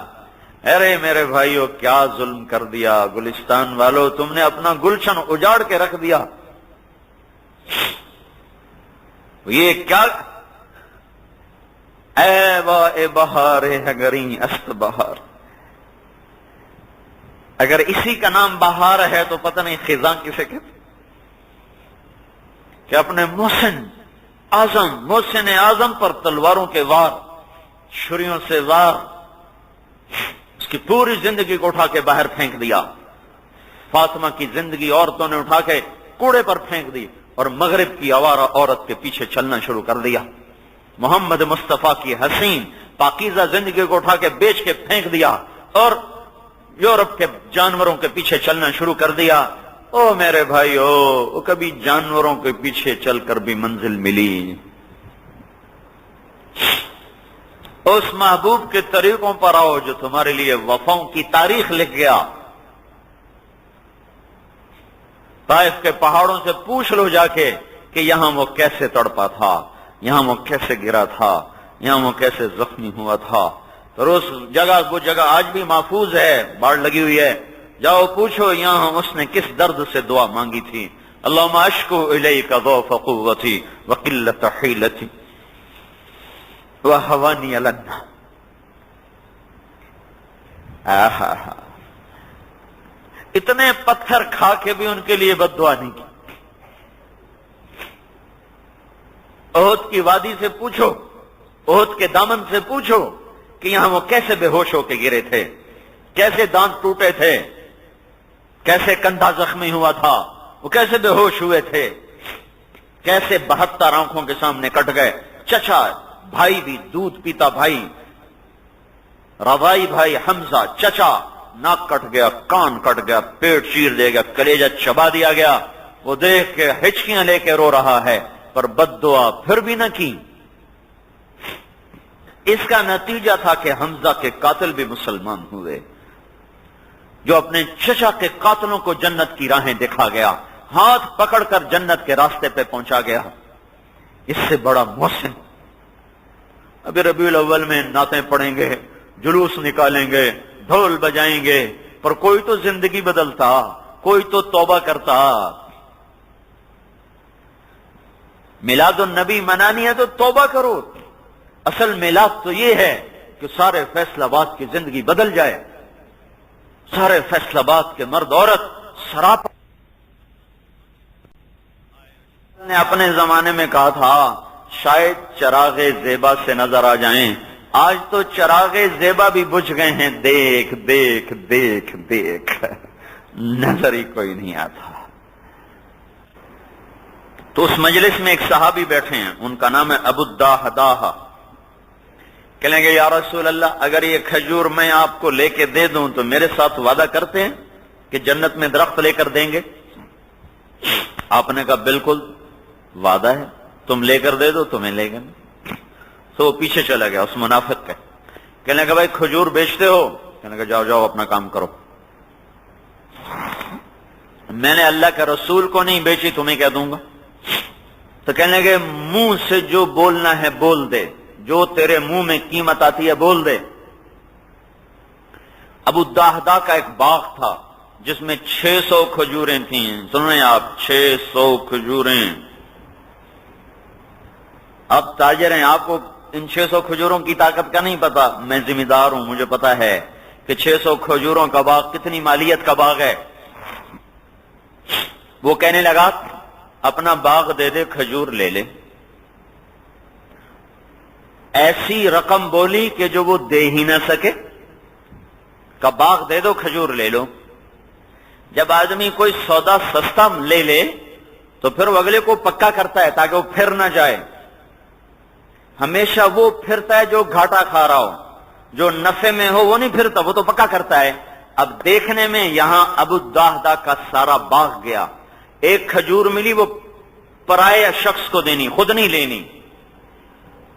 ارے میرے بھائیو کیا ظلم کر دیا گلستان والو، تم نے اپنا گلشن اجاڑ کے رکھ دیا۔ یہ کیا اے بہار ہگری است بہار، اگر اسی کا نام بہار ہے تو پتہ نہیں خزاں کسے کہتے، کہ اپنے محسن اعظم پر تلواروں کے وار، چھریوں سے وار، اس کی پوری زندگی کو اٹھا کے باہر پھینک دیا۔ فاطمہ کی زندگی عورتوں نے اٹھا کے کوڑے پر پھینک دی اور مغرب کی آوارہ عورت کے پیچھے چلنا شروع کر دیا۔ محمد مصطفیٰ کی حسین پاکیزہ زندگی کو اٹھا کے بیچ کے پھینک دیا اور یورپ کے جانوروں کے پیچھے چلنا شروع کر دیا۔ او میرے بھائیو، کبھی جانوروں کے پیچھے چل کر بھی منزل ملی؟ اس محبوب کے طریقوں پر آؤ جو تمہارے لیے وفاؤں کی تاریخ لکھ گیا۔ طائف کے پہاڑوں سے پوچھ لو جا کے کہ یہاں وہ کیسے تڑپا تھا، یہاں وہ کیسے گرا تھا، یہاں وہ کیسے زخمی ہوا تھا۔ اور اس جگہ، وہ جگہ آج بھی محفوظ ہے، باڑ لگی ہوئی ہے، جاؤ پوچھو یہاں اس نے کس درد سے دعا مانگی تھی۔ اللہم اشکو الیک ضعف قوتی وقلت حیلتی وہوانی لنا۔ اتنے پتھر کھا کے بھی ان کے لیے بد دعا نہیں کی۔ احد کی وادی سے پوچھو، احد کے دامن سے پوچھو کہ یہاں وہ کیسے بے ہوش ہو کے گرے تھے، کیسے دانت ٹوٹے تھے، کیسے کندھا زخمی ہوا تھا، وہ کیسے بے ہوش ہوئے تھے، کیسے 72 آنکھوں کے سامنے کٹ گئے۔ چچا بھائی بھی دودھ پیتا بھائی، رضائی بھائی حمزہ، چچا ناک کٹ گیا، کان کٹ گیا، پیٹ چیر دیا گیا، کلیجہ چبا دیا گیا، وہ دیکھ کے ہچکیاں لے کے رو رہا ہے، پر بد دعا پھر بھی نہ کی۔ اس کا نتیجہ تھا کہ حمزہ کے قاتل بھی مسلمان ہوئے، جو اپنے چچا کے قاتلوں کو جنت کی راہیں دکھا گیا، ہاتھ پکڑ کر جنت کے راستے پہ پہنچا گیا۔ اس سے بڑا محسن ابھی ربیع الاول میں نعتیں پڑھیں گے، جلوس نکالیں گے، ڈھول بجائیں گے، پر کوئی تو زندگی بدلتا، کوئی تو توبہ کرتا۔ میلاد النبی منانی ہے تو توبہ کرو۔ اصل میلاد تو یہ ہے کہ سارے فیصل آباد کی زندگی بدل جائے، سارے فیصل آباد کے مرد عورت سراپا۔ نے اپنے زمانے میں کہا تھا شاید چراغ زیبا سے نظر آ جائیں، آج تو چراغ زیبا بھی بجھ گئے ہیں، دیکھ دیکھ دیکھ دیکھ نظر ہی کوئی نہیں آتا۔ تو اس مجلس میں ایک صحابی بیٹھے ہیں، ان کا نام ہے ابو الداحداہ۔ کہیں گے یا رسول اللہ اگر یہ کھجور میں آپ کو لے کے دے دوں تو میرے ساتھ وعدہ کرتے ہیں کہ جنت میں درخت لے کر دیں گے؟ آپ نے کہا بالکل وعدہ ہے، تم لے کر دے دو تمہیں لے گا۔ تو وہ پیچھے چلا گیا اس منافق کے، کہنے لگا بھائی کھجور بیچتے ہو؟ کہنے لگا جاؤ جاؤ اپنا کام کرو، میں نے اللہ کے رسول کو نہیں بیچی، تمہیں کیا دوں گا؟ تو کہنے لگے منہ سے جو بولنا ہے بول دے، جو تیرے منہ میں قیمت آتی ہے بول دے۔ ابو الداحداہ کا ایک باغ تھا جس میں 600 کھجوریں تھیں، سن رہے ہیں آپ، 600 کھجوریں۔ اب تاجر ہیں، آپ کو ان 600 کھجوروں کی طاقت کا نہیں پتا، میں ذمہ دار ہوں، مجھے پتا ہے کہ 600 کھجوروں کا باغ کتنی مالیت کا باغ ہے۔ وہ کہنے لگا اپنا باغ دے دے، کھجور لے لے۔ ایسی رقم بولی کہ جو وہ دے ہی نہ سکے، کا باغ دے دو کھجور لے لو۔ جب آدمی کوئی سودا سستا لے لے تو پھر وہ اگلے کو پکا کرتا ہے تاکہ وہ پھر نہ جائے۔ ہمیشہ وہ پھرتا ہے جو گھاٹا کھا رہا ہو، جو نفع میں ہو وہ نہیں پھرتا، وہ تو پکا کرتا ہے۔ اب دیکھنے میں یہاں ابو الداحداہ کا سارا باغ گیا، ایک کھجور ملی وہ پرائے شخص کو دینی، خود نہیں لینی۔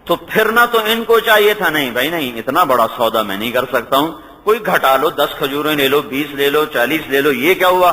تو پھرنا تو ان کو چاہیے تھا، نہیں بھائی نہیں، اتنا بڑا سودا میں نہیں کر سکتا ہوں، کوئی گھٹا لو، 10 کھجوریں لے لو، 20 لے لو، 40 لے لو، یہ کیا ہوا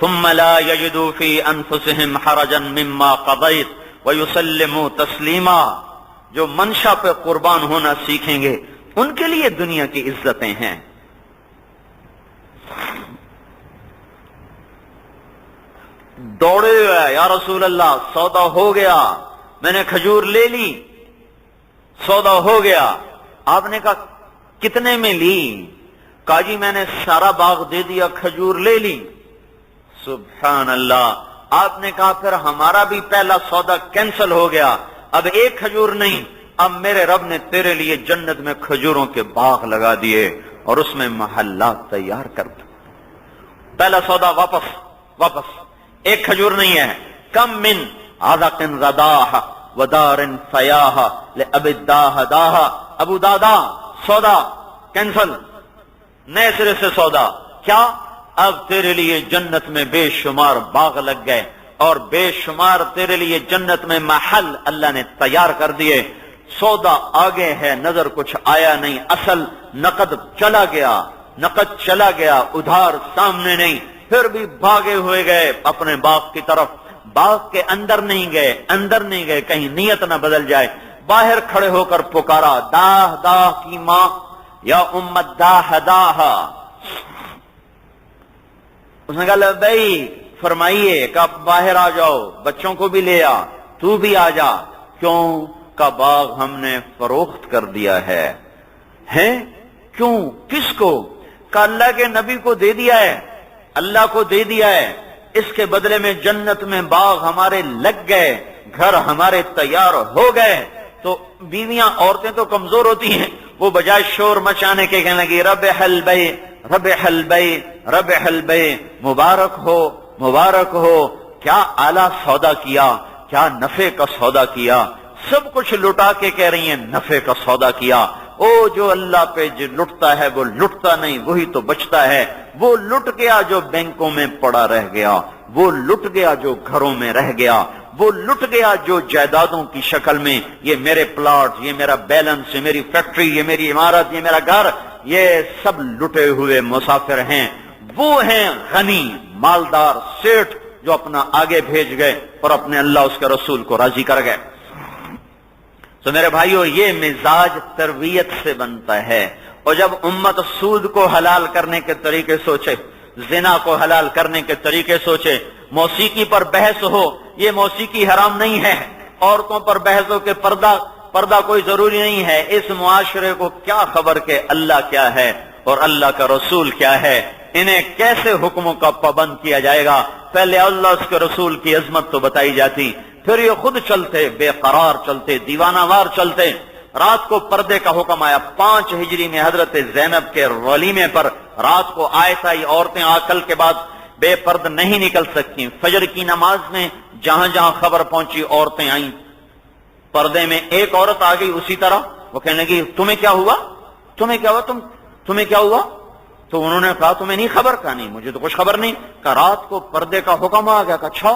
ثم لا يجدوا في انفسهم حرجا مما قضيت ويسلموا تسلیما۔ جو منشا پہ قربان ہونا سیکھیں گے ان کے لیے دنیا کی عزتیں ہیں۔ دوڑے ہوئے یا رسول اللہ سودا ہو گیا، میں نے کھجور لے لی، سودا ہو گیا۔ آپ نے کہا کتنے میں لی؟ کہا جی میں نے سارا باغ دے دیا، کھجور لے لی۔ سبحان اللہ۔ آپ نے کہا پھر ہمارا بھی پہلا سودا کینسل ہو گیا، اب ایک کھجور نہیں، اب میرے رب نے تیرے لیے جنت میں کھجوروں کے باغ لگا دیے اور اس میں محلات تیار کر دے۔ پہلا سودا واپس، ایک کھجور نہیں ہے۔ کم من عذق رداح ودار فیاح لأبی الداہ داہ۔ ابو دادا سودا کینسل، نئے سرے سے سودا۔ کیا؟ اب تیرے لیے جنت میں بے شمار باغ لگ گئے اور بے شمار تیرے لیے جنت میں محل اللہ نے تیار کر دیے۔ سودا آگے ہے، نظر کچھ آیا نہیں، اصل نقد چلا گیا، ادھار سامنے نہیں، پھر بھی بھاگے ہوئے گئے اپنے باغ کی طرف۔ باغ کے اندر نہیں گئے کہیں نیت نہ بدل جائے۔ باہر کھڑے ہو کر پکارا داہ کی ماں، یا امت داہ داہ۔ اس نے کہا لبئی، فرمائیے کہ آپ باہر آ جاؤ، بچوں کو بھی لے آ، تو بھی آ جا۔ کیوں؟ کا باغ ہم نے فروخت کر دیا ہے۔ کیوں؟ کس کو؟ کہ اللہ کے نبی کو دے دیا ہے، اللہ کو دے دیا ہے، اس کے بدلے میں جنت میں باغ ہمارے لگ گئے، گھر ہمارے تیار ہو گئے۔ تو بیویاں عورتیں تو کمزور ہوتی ہیں، وہ بجائے شور مچانے کے کہنے لگی ربح البیع، مبارک ہو، کیا اعلیٰ سودا کیا، کیا نفع کا سودا کیا۔ سب کچھ لٹا کے کہہ رہی ہیں نفع کا سودا کیا۔ او جو اللہ پہ جو لٹتا ہے وہ لٹتا نہیں، وہی تو بچتا ہے۔ وہ لٹ گیا جو بینکوں میں پڑا رہ گیا، وہ لٹ گیا جو گھروں میں رہ گیا، وہ لٹ گیا جو جائیدادوں کی شکل میں، یہ میرے پلاٹ، یہ میرا بیلنس، یہ میری فیکٹری، یہ میری عمارت، یہ میرا گھر، یہ سب لٹے ہوئے مسافر ہیں۔ وہ ہیں غنی مالدار سیٹ جو اپنا آگے بھیج گئے اور اپنے اللہ اس کے رسول کو راضی کر گئے۔ تو میرے بھائیو یہ مزاج تربیت سے بنتا ہے۔ اور جب امت سود کو حلال کرنے کے طریقے سوچے، زنا کو حلال کرنے کے طریقے سوچے، موسیقی پر بحث ہو، یہ موسیقی حرام نہیں ہے، عورتوں پر بحث ہو کہ پردہ کوئی ضروری نہیں ہے، اس معاشرے کو کیا خبر کہ اللہ کیا ہے اور اللہ کا رسول کیا ہے، انہیں کیسے حکموں کا پابند کیا جائے گا۔ پہلے اللہ اس کے رسول کی عظمت تو بتائی جاتی، پھر یہ خود چلتے، بے قرار چلتے، دیوانہ وار چلتے۔ رات کو پردے کا حکم آیا، 5 ہجری میں حضرت زینب کے ولیمے پر رات کو آیت آئی، عورتیں عقل کے بعد بے پرد نہیں نکل سکتی۔ فجر کی نماز میں جہاں جہاں خبر پہنچی عورتیں آئیں، پردے میں ایک عورت آ گئی اسی طرح، وہ کہنے لگی تمہیں کیا ہوا؟ تو انہوں نے کہا تمہیں نہیں خبر؟ کہا نہیں مجھے تو کچھ خبر نہیں۔ کہا رات کو پردے کا حکم آ گیا۔ کہا اچھا۔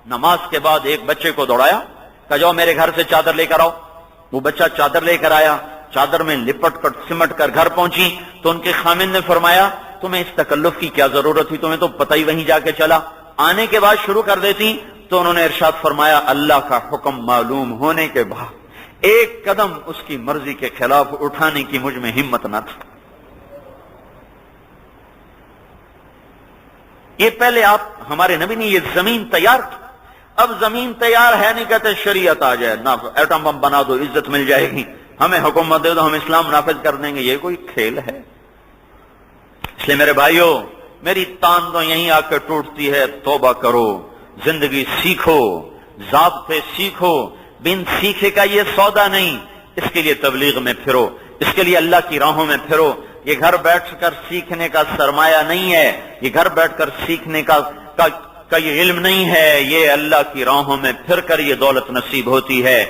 نماز کے بعد ایک بچے کو دوڑایا، کہا جاؤ میرے گھر سے چادر لے کر آؤ۔ وہ بچہ چادر لے کر آیا، چادر میں لپٹ کر سمٹ کر گھر پہنچی تو ان کے خامن نے فرمایا تمہیں اس تکلف کی کیا ضرورت تھی، تمہیں تو پتہ ہی وہیں جا کے چلا، آنے کے بعد شروع کر دیتی۔ تو انہوں نے ارشاد فرمایا اللہ کا حکم معلوم ہونے کے بعد ایک قدم اس کی مرضی کے خلاف اٹھانے کی مجھ میں ہمت نہ تھی۔ یہ پہلے آپ ہمارے نبی نے یہ زمین تیار کی، اب زمین تیار ہے نہیں کہتے شریعت آ جائے، نہ ایٹم بم بنا دو عزت مل جائے گی، ہمیں حکومت دے دو ہم اسلام نافذ کر دیں گے، یہ کوئی کھیل ہے؟ اس لیے میرے بھائیو میری تان تو یہیں آ کے ٹوٹتی ہے، توبہ کرو، زندگی سیکھو، ضابطے سیکھو، بن سیکھے کا یہ سودا نہیں، اس کے لیے تبلیغ میں پھرو، اس کے لیے اللہ کی راہوں میں پھرو۔ یہ گھر بیٹھ کر سیکھنے کا سرمایہ نہیں ہے، یہ گھر بیٹھ کر سیکھنے کا یہ علم نہیں ہے، یہ اللہ کی راہوں میں پھر کر یہ دولت نصیب ہوتی ہے۔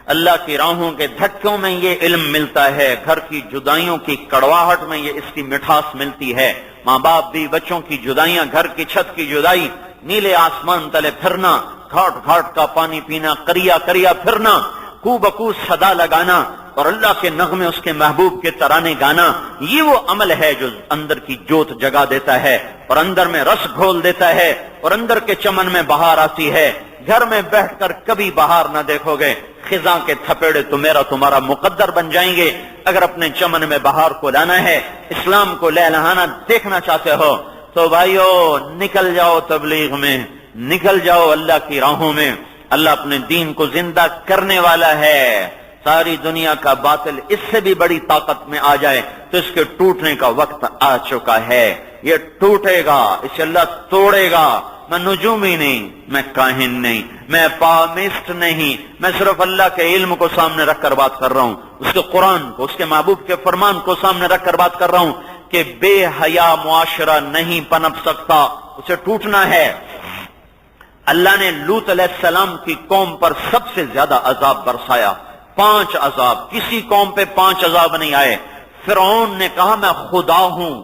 اللہ کی راہوں کے دھکوں میں یہ علم ملتا ہے، گھر کی جدائیوں کی کڑواہٹ میں یہ اس کی مٹھاس ملتی ہے، ماں باپ بھی بچوں کی جدائیاں، گھر کی چھت کی جدائی، نیلے آسمان تلے پھرنا، گھاٹ گھاٹ کا پانی پینا، کریا کریا پھرنا، کو بکو صدا لگانا اور اللہ کے نغمے اس کے محبوب کے ترانے گانا، یہ وہ عمل ہے جو اندر کی جوت جگا دیتا ہے اور اندر میں رس گھول دیتا ہے اور اندر کے چمن میں بہار آتی ہے۔ گھر میں بیٹھ کر کبھی بہار نہ دیکھو گے، خزاں کے تھپیڑے تو میرا تمہارا مقدر بن جائیں گے۔ اگر اپنے چمن میں بہار کو لانا ہے، اسلام کو لہلہانا دیکھنا چاہتے ہو تو بھائیو نکل جاؤ تبلیغ میں، نکل جاؤ اللہ کی راہوں میں۔ اللہ اپنے دین کو زندہ کرنے والا ہے۔ ساری دنیا کا باطل اس سے بھی بڑی طاقت میں آ جائے تو اس کے ٹوٹنے کا وقت آ چکا ہے، یہ ٹوٹے گا، اسے اللہ توڑے گا۔ میں نجومی نہیں، میں کاہن نہیں، میں پامسٹ نہیں، میں صرف اللہ کے علم کو سامنے رکھ کر بات کر رہا ہوں، اس کے قرآن کو، اس کے محبوب کے فرمان کو سامنے رکھ کر بات کر رہا ہوں کہ بے حیا معاشرہ نہیں پنپ سکتا، اسے ٹوٹنا ہے۔ اللہ نے لوط علیہ السلام کی قوم پر سب سے زیادہ عذاب برسایا، 5 عذاب، کسی قوم پہ 5 عذاب نہیں آئے۔ فرعون نے کہا میں خدا ہوں،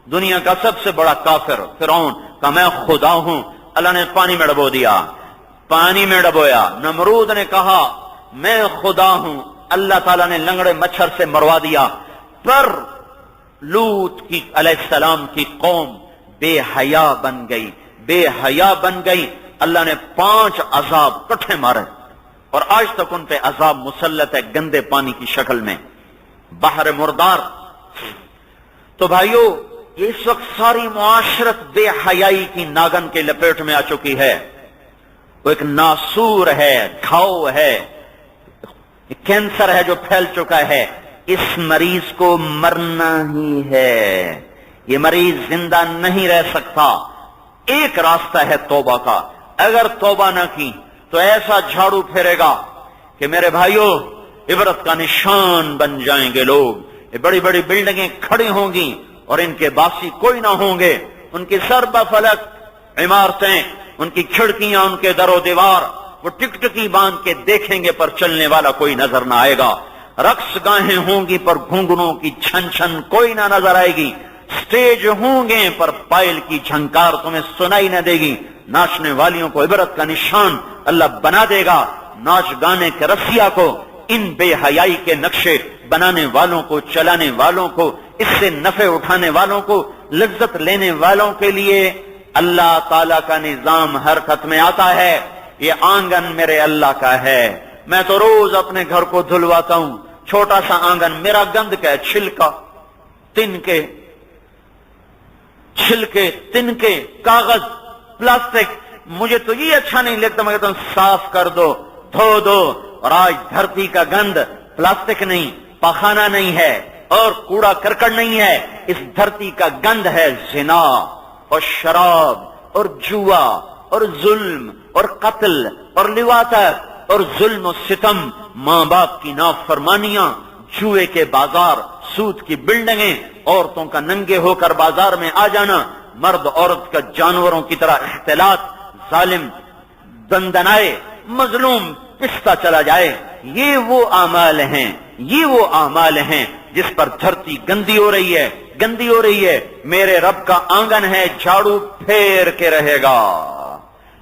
دنیا کا سب سے بڑا کافر فرعون کہا میں خدا ہوں، اللہ نے پانی میں ڈبو دیا، پانی میں ڈبویا۔ نمرود نے کہا میں خدا ہوں، اللہ تعالیٰ نے لنگڑے مچھر سے مروا دیا۔ پر لوط کی علیہ السلام کی قوم بے حیا بن گئی، بے حیا بن گئی، اللہ نے 5 عذاب کٹھے مارے اور آج تک ان پہ عذاب مسلط ہے گندے پانی کی شکل میں، بحر مردار۔ تو بھائیو اس وقت ساری معاشرت بے حیائی کی ناگن کے لپیٹ میں آ چکی ہے، وہ ایک ناسور ہے، گھاؤ ہے، کینسر ہے جو پھیل چکا ہے۔ اس مریض کو مرنا ہی ہے، یہ مریض زندہ نہیں رہ سکتا۔ ایک راستہ ہے توبہ کا، اگر توبہ نہ کی تو ایسا جھاڑو پھیرے گا کہ میرے بھائیوں عبرت کا نشان بن جائیں گے لوگ۔ یہ بڑی بڑی بلڈنگیں کھڑی ہوں گی اور ان کے باسی کوئی نہ ہوں گے، ان کی سرب فلک عمارتیں، ان کی کھڑکیاں، ان کے در و دیوار وہ ٹکٹکی باندھ کے دیکھیں گے پر چلنے والا کوئی نظر نہ آئے گا۔ رقص گاہیں ہوں گی پر گھنگروں کی چھن چھن کوئی نہ نظر آئے گی، سٹیج ہوں گے پر پائل کی جھنکار تمہیں سنائی نہ دے گی۔ ناچنے والیوں کو عبرت کا نشان اللہ بنا دے گا، ناچ گانے کے رسیا کو، ان بے حیائی کے نقشے بنانے والوں کو، چلانے والوں کو، اس سے نفع اٹھانے والوں کو، لذت لینے والوں کے لیے اللہ تعالیٰ کا نظام حرکت میں آتا ہے۔ یہ آنگن میرے اللہ کا ہے، میں تو روز اپنے گھر کو دھلواتا ہوں، چھوٹا سا آنگن، میرا گند کیا ہے؟ چھلکا، تنکے، چھلکے، تنکے، کاغذ، پلاسٹک، مجھے تو یہ اچھا نہیں لگتا، مگر تم صاف کر دو، دھو دو۔ اور آج دھرتی کا گند پلاسٹک نہیں، پخانہ نہیں ہے اور کوڑا کرکٹ نہیں ہے، اس دھرتی کا گند ہے زنا اور شراب اور جوا اور ظلم اور قتل اور لواطت اور ظلم و ستم، ماں باپ کی نافرمانیاں، جوئے کے بازار، سود کی بلڈنگیں، عورتوں کا ننگے ہو کر بازار میں آ جانا، مرد عورت کا جانوروں کی طرح اختلاط، ظالم دندنائے، مظلوم پستا چلا جائے۔ یہ وہ اعمال ہیں، یہ وہ اعمال ہیں جس پر دھرتی گندی ہو رہی ہے، گندی ہو رہی ہے۔ میرے رب کا آنگن ہے، جھاڑو پھیر کے رہے گا۔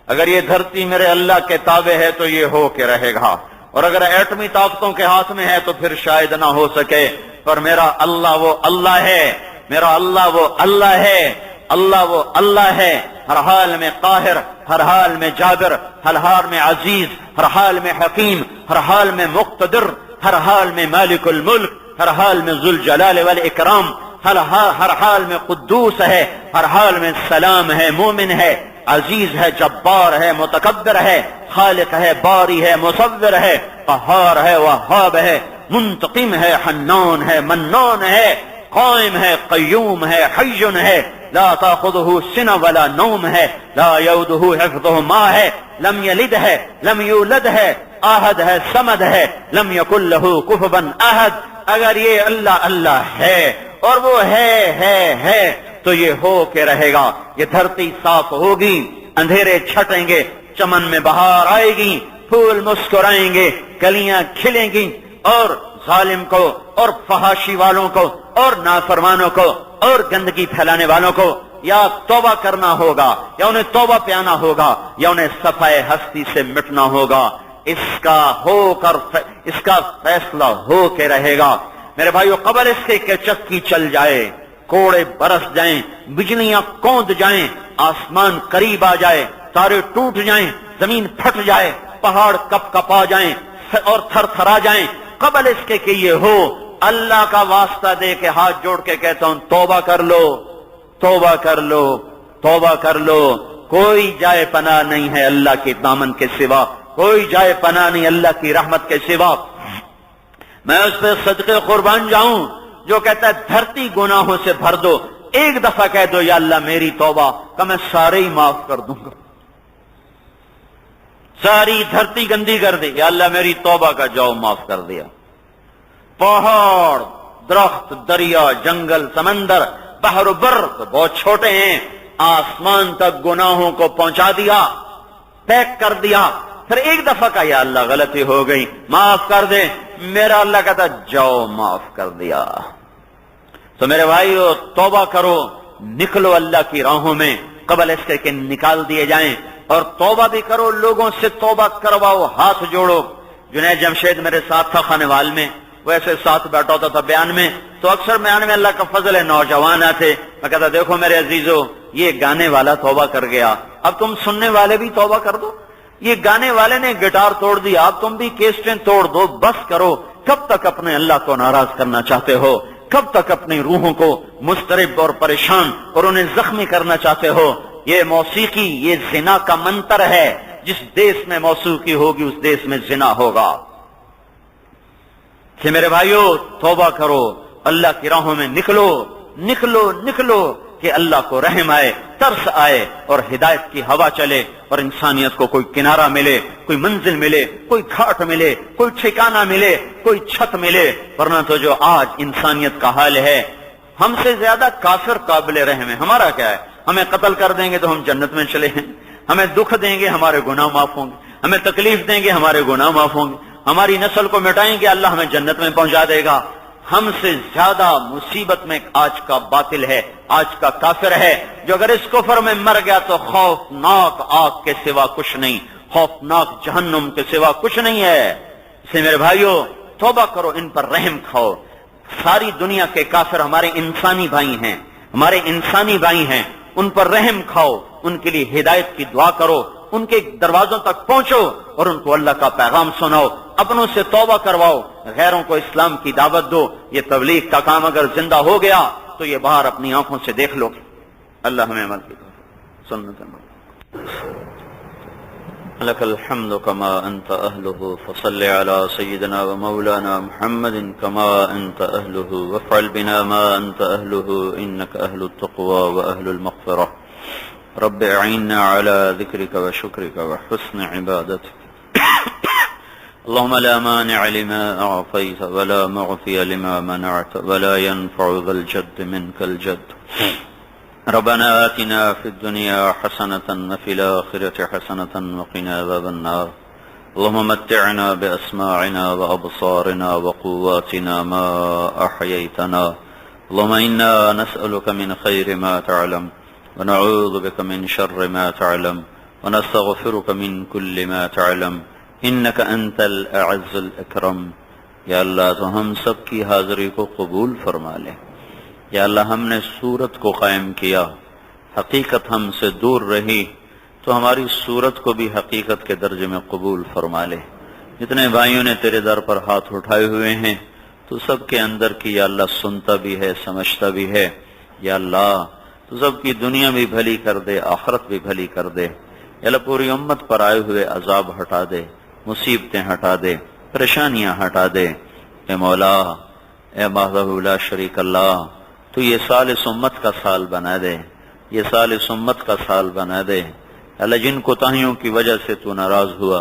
اگر یہ دھرتی میرے اللہ کے تابع ہے تو یہ ہو کے رہے گا، اور اگر ایٹمی طاقتوں کے ہاتھ میں ہے تو پھر شاید نہ ہو سکے۔ پر میرا اللہ وہ اللہ ہے، میرا اللہ وہ اللہ ہے، اللہ وہ اللہ ہے، ہر حال میں قاہر، ہر حال میں جابر، ہر حال میں عزیز، ہر حال میں حکیم، ہر حال میں مقتدر، ہر حال میں مالک الملک، ہر حال میں ذو الجلال والاکرام، ہر حال میں قدوس ہے، ہر حال میں سلام ہے، مومن ہے، عزیز ہے، جبار ہے، متکبر ہے، خالق ہے، باری ہے، مصور ہے، قہار ہے، وہاب ہے، منتقم ہے، حنان ہے، منان ہے، قائم ہے، قیوم ہے، حی ہے، لا تاخذہ سنہ ولا نوم ہے، لا یؤدہ حفظہما ہے، لم یلد ہے، لم یولد ہے، احد ہے، صمد ہے، لم یکن لہ کفوا احد۔ اگر یہ اللہ اللہ ہے اور وہ ہے تو یہ ہو کے رہے گا۔ یہ دھرتی صاف ہوگی، اندھیرے چھٹیں گے، چمن میں بہار آئے گی، پھول مسکرائیں گے، کلیاں کھلیں گی، اور ظالم کو اور فحاشی والوں کو اور نافرمانوں کو اور گندگی پھیلانے والوں کو یا توبہ کرنا ہوگا، یا انہیں توبہ پہ آنا ہوگا، یا انہیں صفائے ہستی سے مٹنا ہوگا۔ اس کا فیصلہ ہو کے رہے گا۔ میرے بھائیو، قبل اس کے کہ چکی چل جائے، کوڑے برس جائیں، بجلیاں کوند جائیں، آسمان قریب آ جائے، تارے ٹوٹ جائیں، زمین پھٹ جائے، پہاڑ کپ کپا جائیں اور تھر تھرا جائیں، قبل اس کے کہ یہ ہو، اللہ کا واسطہ دے کے ہاتھ جوڑ کے کہتا ہوں توبہ کر لو، توبہ کر لو، توبہ کر لو۔ کوئی جائے پناہ نہیں ہے اللہ کے دامن کے سوا، کوئی جائے پناہ نہیں اللہ کی رحمت کے سوا۔ میں اس پہ صدقے قربان جاؤں جو کہتا ہے دھرتی گناہوں سے بھر دو، ایک دفعہ کہہ دو یا اللہ میری توبہ، کہ میں سارے ہی معاف کر دوں گا۔ ساری دھرتی گندی کر دی، یا اللہ میری توبہ کا جاؤ معاف کر دیا۔ پہاڑ، درخت، دریا، جنگل، سمندر، بحر و بر تو بہت چھوٹے ہیں، آسمان تک گناہوں کو پہنچا دیا، پیک کر دیا، پھر ایک دفعہ کا یا اللہ غلطی ہو گئی معاف کر دے، میرا اللہ کہتا جاؤ معاف کر دیا۔ تو میرے بھائیو، توبہ کرو، نکلو اللہ کی راہوں میں قبل اس کے کہ نکال دیے جائیں، اور توبہ بھی کرو، لوگوں سے توبہ کرواؤ، ہاتھ جوڑو۔ جنید جمشید میرے ساتھ تھا خانے وال میں، وہ ایسے ساتھ بیٹھا ہوتا تھا بیان میں، تو اکثر بیان میں اللہ کا فضل ہے نوجوان آتے، میں کہتا دیکھو میرے عزیزو، یہ گانے والا توبہ کر گیا، اب تم سننے والے بھی توبہ کر دو۔ یہ گانے والے نے گٹار توڑ دیا، اب تم بھی کیسٹیں توڑ دو، بس کرو۔ کب تک اپنے اللہ کو ناراض کرنا چاہتے ہو؟ کب تک اپنی روحوں کو مضطرب اور پریشان اور انہیں زخمی کرنا چاہتے ہو؟ یہ موسیقی، یہ زنا کا منتر ہے، جس دیش میں موسیقی ہوگی اس دیش میں زنا ہوگا۔ کہ میرے بھائیو، توبہ کرو، اللہ کی راہوں میں نکلو، نکلو، نکلو، کہ اللہ کو رحم آئے، ترس آئے، اور ہدایت کی ہوا چلے، اور انسانیت کو کوئی کنارہ ملے، کوئی منزل ملے، کوئی گھاٹ ملے، کوئی ٹھکانہ ملے، کوئی چھت ملے۔ ورنہ تو جو آج انسانیت کا حال ہے، ہم سے زیادہ کافر قابل رحم ہے۔ ہمارا کیا ہے؟ ہمیں قتل کر دیں گے تو ہم جنت میں چلے ہیں، ہمیں دکھ دیں گے ہمارے گناہ معاف ہوں گے، ہمیں تکلیف دیں گے ہمارے گناہ معاف ہوں گے، ہماری نسل کو مٹائیں گے اللہ ہمیں جنت میں پہنچا دے گا۔ ہم سے زیادہ مصیبت میں آج کا باطل ہے، آج کا کافر ہے، جو اگر اس کفر میں مر گیا تو خوفناک آگ کے سوا کچھ نہیں، خوفناک جہنم کے سوا کچھ نہیں ہے۔ اسے میرے بھائیو، توبہ کرو، ان پر رحم کھاؤ۔ ساری دنیا کے کافر ہمارے انسانی بھائی ہیں، ہمارے انسانی بھائی ہیں، ان پر رحم کھاؤ، ان کے لیے ہدایت کی دعا کرو، ان کے دروازوں تک پہنچو اور ان کو اللہ کا پیغام سناؤ، اپنوں سے توبہ کرواؤ، غیروں کو اسلام کی دعوت دو۔ یہ تبلیغ کا کام اگر زندہ ہو گیا تو یہ باہر اپنی آنکھوں سے دیکھ لو۔ اللہ ہمیں عمل کی سنت لك الحمد كما أنت أهله فصل على سيدنا ومولانا محمد كما أنت أهله وافعل بنا ما أنت أهله إنك أهل التقوى وأهل المغفرة رب أعنا على ذكرك وشكرك وحسن عبادتك اللهم لا مانع لما أعطيت ولا معطي لما منعت ولا ينفع ذا الجد منك الجد ربنا آتنا في الدنيا حسنة وفي الآخرة حسنة وقنا عذاب النار اللهم متعنا بأسماعنا وأبصارنا وقواتنا ما أحييتنا اللهم إنا نسألك من خير ما تعلم ونعوذ بك من شر ما تعلم ونستغفرك من كل ما تعلم إنك أنت الأعز الأكرم۔ یا اللہ تو ہم سب کی حاضری کو قبول فرما لے۔ یا اللہ ہم نے صورت کو قائم کیا، حقیقت ہم سے دور رہی، تو ہماری صورت کو بھی حقیقت کے درجے میں قبول فرما لے۔ جتنے بھائیوں نے تیرے در پر ہاتھ اٹھائے ہوئے ہیں تو سب کے اندر کی یا اللہ سنتا بھی ہے، سمجھتا بھی ہے۔ یا اللہ تو سب کی دنیا بھی بھلی کر دے، آخرت بھی بھلی کر دے۔ یا اللہ پوری امت پر آئے ہوئے عذاب ہٹا دے، مصیبتیں ہٹا دے، پریشانیاں ہٹا دے۔ اے مولا، اے وحدہ لا شریک اللہ، تو یہ سال اس امت کا سال بنا دے، یہ سال اس امت کا سال بنا دے۔ اللہ جن کوتاہیوں کی وجہ سے تو ناراض ہوا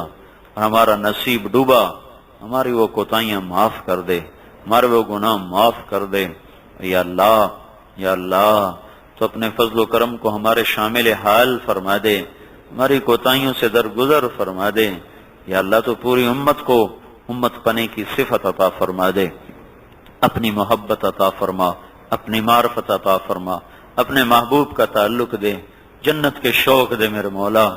اور ہمارا نصیب ڈوبا، ہماری وہ کوتاہیاں معاف کر دے، ہمارے وہ گناہ معاف کر دے۔ یا اللہ، یا اللہ تو اپنے فضل و کرم کو ہمارے شامل حال فرما دے، ہماری کوتاہیوں سے درگزر فرما دے۔ یا اللہ تو پوری امت کو امت پنے کی صفت عطا فرما دے، اپنی محبت عطا فرما، اپنی معرفت عطا فرما، اپنے محبوب کا تعلق دے، جنت کے شوق دے میرے مولا،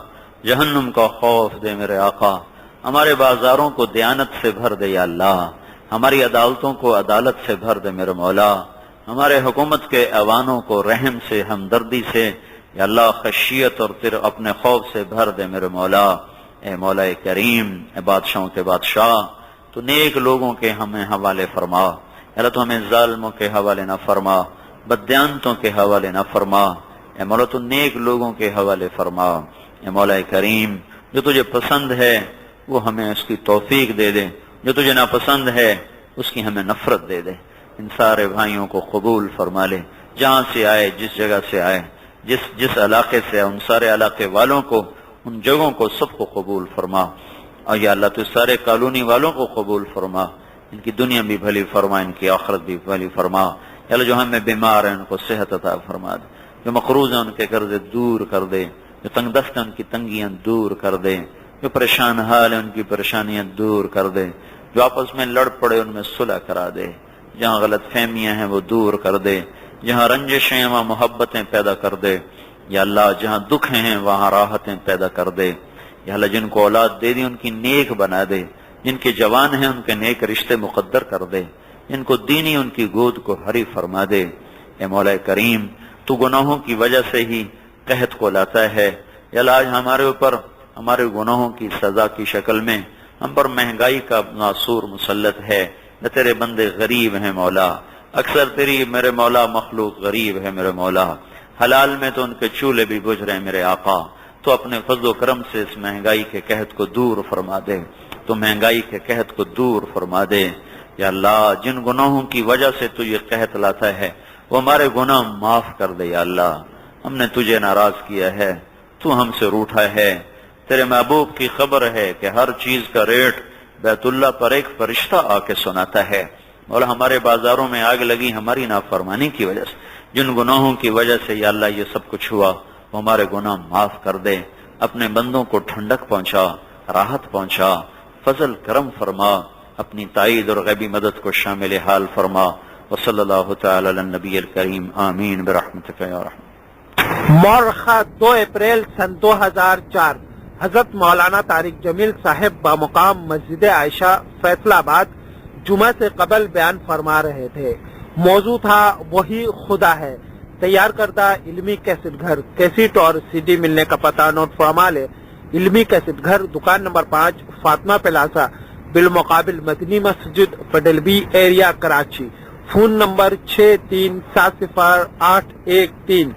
جہنم کا خوف دے میرے آقا، ہمارے بازاروں کو دیانت سے بھر دے یا اللہ، ہماری عدالتوں کو عدالت سے بھر دے میرے مولا، ہمارے حکومت کے ایوانوں کو رحم سے، ہمدردی سے یا اللہ خشیت اور تیرے اپنے خوف سے بھر دے میرے مولا۔ اے مولا کریم، اے بادشاہوں کے بادشاہ، تو نیک لوگوں کے ہمیں حوالے فرما، اللہ تو ہمیں ظالموں کے حوالے نہ فرما، بددیانتوں کے حوالے نہ فرما، اے مولا تو نیک لوگوں کے حوالے فرما۔ اے مولا کریم، جو تجھے پسند ہے وہ ہمیں اس کی توفیق دے دے، جو تجھے ناپسند ہے اس کی ہمیں نفرت دے دے۔ ان سارے بھائیوں کو قبول فرما لے، جہاں سے آئے، جس جگہ سے آئے، جس علاقے سے آئے، ان سارے علاقے والوں کو، ان جگہوں کو سب کو قبول فرما۔ اور یا اللہ تو سارے کالونی والوں کو قبول فرما، ان کی دنیا بھی بھلی فرما، ان کی آخرت بھی بھلی فرما۔ یا اللہ جو ہمیں بیمار ہیں ان کو صحت عطا فرما دے، جو مقروض ہیں ان کے قرض دور کر دے، جو تنگ دست ہیں ان کی تنگیاں دور کر دے، جو پریشان حال ہیں ان کی پریشانیاں دور کر دے، جو آپس میں لڑ پڑے ان میں صلح کرا دے، جہاں غلط فہمیاں ہیں وہ دور کر دے، جہاں رنجشیں ہیں وہاں محبتیں پیدا کر دے، یا اللہ جہاں دکھ ہیں وہاں راحتیں پیدا کر دے، یا اللہ جن کو اولاد دے دی ان کی نیک بنا دے، جن کے جوان ہیں ان کے نیک رشتے مقدر کر دے، جن کو دینی ان کی گود کو ہری فرما دے۔ اے مولا کریم، تو گناہوں کی وجہ سے ہی قحط کو لاتا ہے، یا اللہ آج ہمارے اوپر ہمارے گناہوں کی سزا کی شکل میں ہم پر مہنگائی کا ناسور مسلط ہے، نہ تیرے بندے غریب ہیں مولا، اکثر تیری میرے مولا مخلوق غریب ہے میرے مولا، حلال میں تو ان کے چولہے بھی بجھ رہے ہیں میرے آقا، تو اپنے فضل و کرم سے اس مہنگائی کے قحط کو دور فرما دے، تو مہنگائی کے قحط کو دور فرما دے۔ یا اللہ جن گناہوں کی وجہ سے تو یہ قحط لاتا ہے وہ ہمارے گناہ معاف کر دے یا اللہ، ہم نے تجھے ناراض کیا ہے، تو ہم سے روٹھا ہے، تیرے محبوب کی خبر ہے کہ ہر چیز کا ریٹ بیت اللہ پر ایک فرشتہ آ کے سناتا ہے۔ اور ہمارے بازاروں میں آگ لگی ہماری نافرمانی کی وجہ سے، جن گناہوں کی وجہ سے یا اللہ یہ سب کچھ ہوا، وہ ہمارے گناہ معاف کر دے، اپنے بندوں کو ٹھنڈک پہنچا، راحت پہنچا، فضل کرم فرما، اپنی تائید اور غیبی مدد کو شامل حال فرما۔ وصلی اللہ تعالی علی النبی الکریم، آمین برحمتک یا رحمت۔ مورخہ 2 اپریل سن 2004 حضرت مولانا طارق جمیل صاحب بامقام مسجد عائشہ فیصل آباد جمعہ سے قبل بیان فرما رہے تھے۔ موضوع تھا وہی خدا ہے۔ تیار کردہ علمی کیسٹ گھر، کیسٹ اور سی ڈی ملنے کا پتہ نوٹ فرما لے۔ علمی کیسٹ گھر، دکان نمبر 5، فاطمہ پلازا، بالمقابل مدنی مسجد، fiddle be area, Karachi. Phone number 63708113۔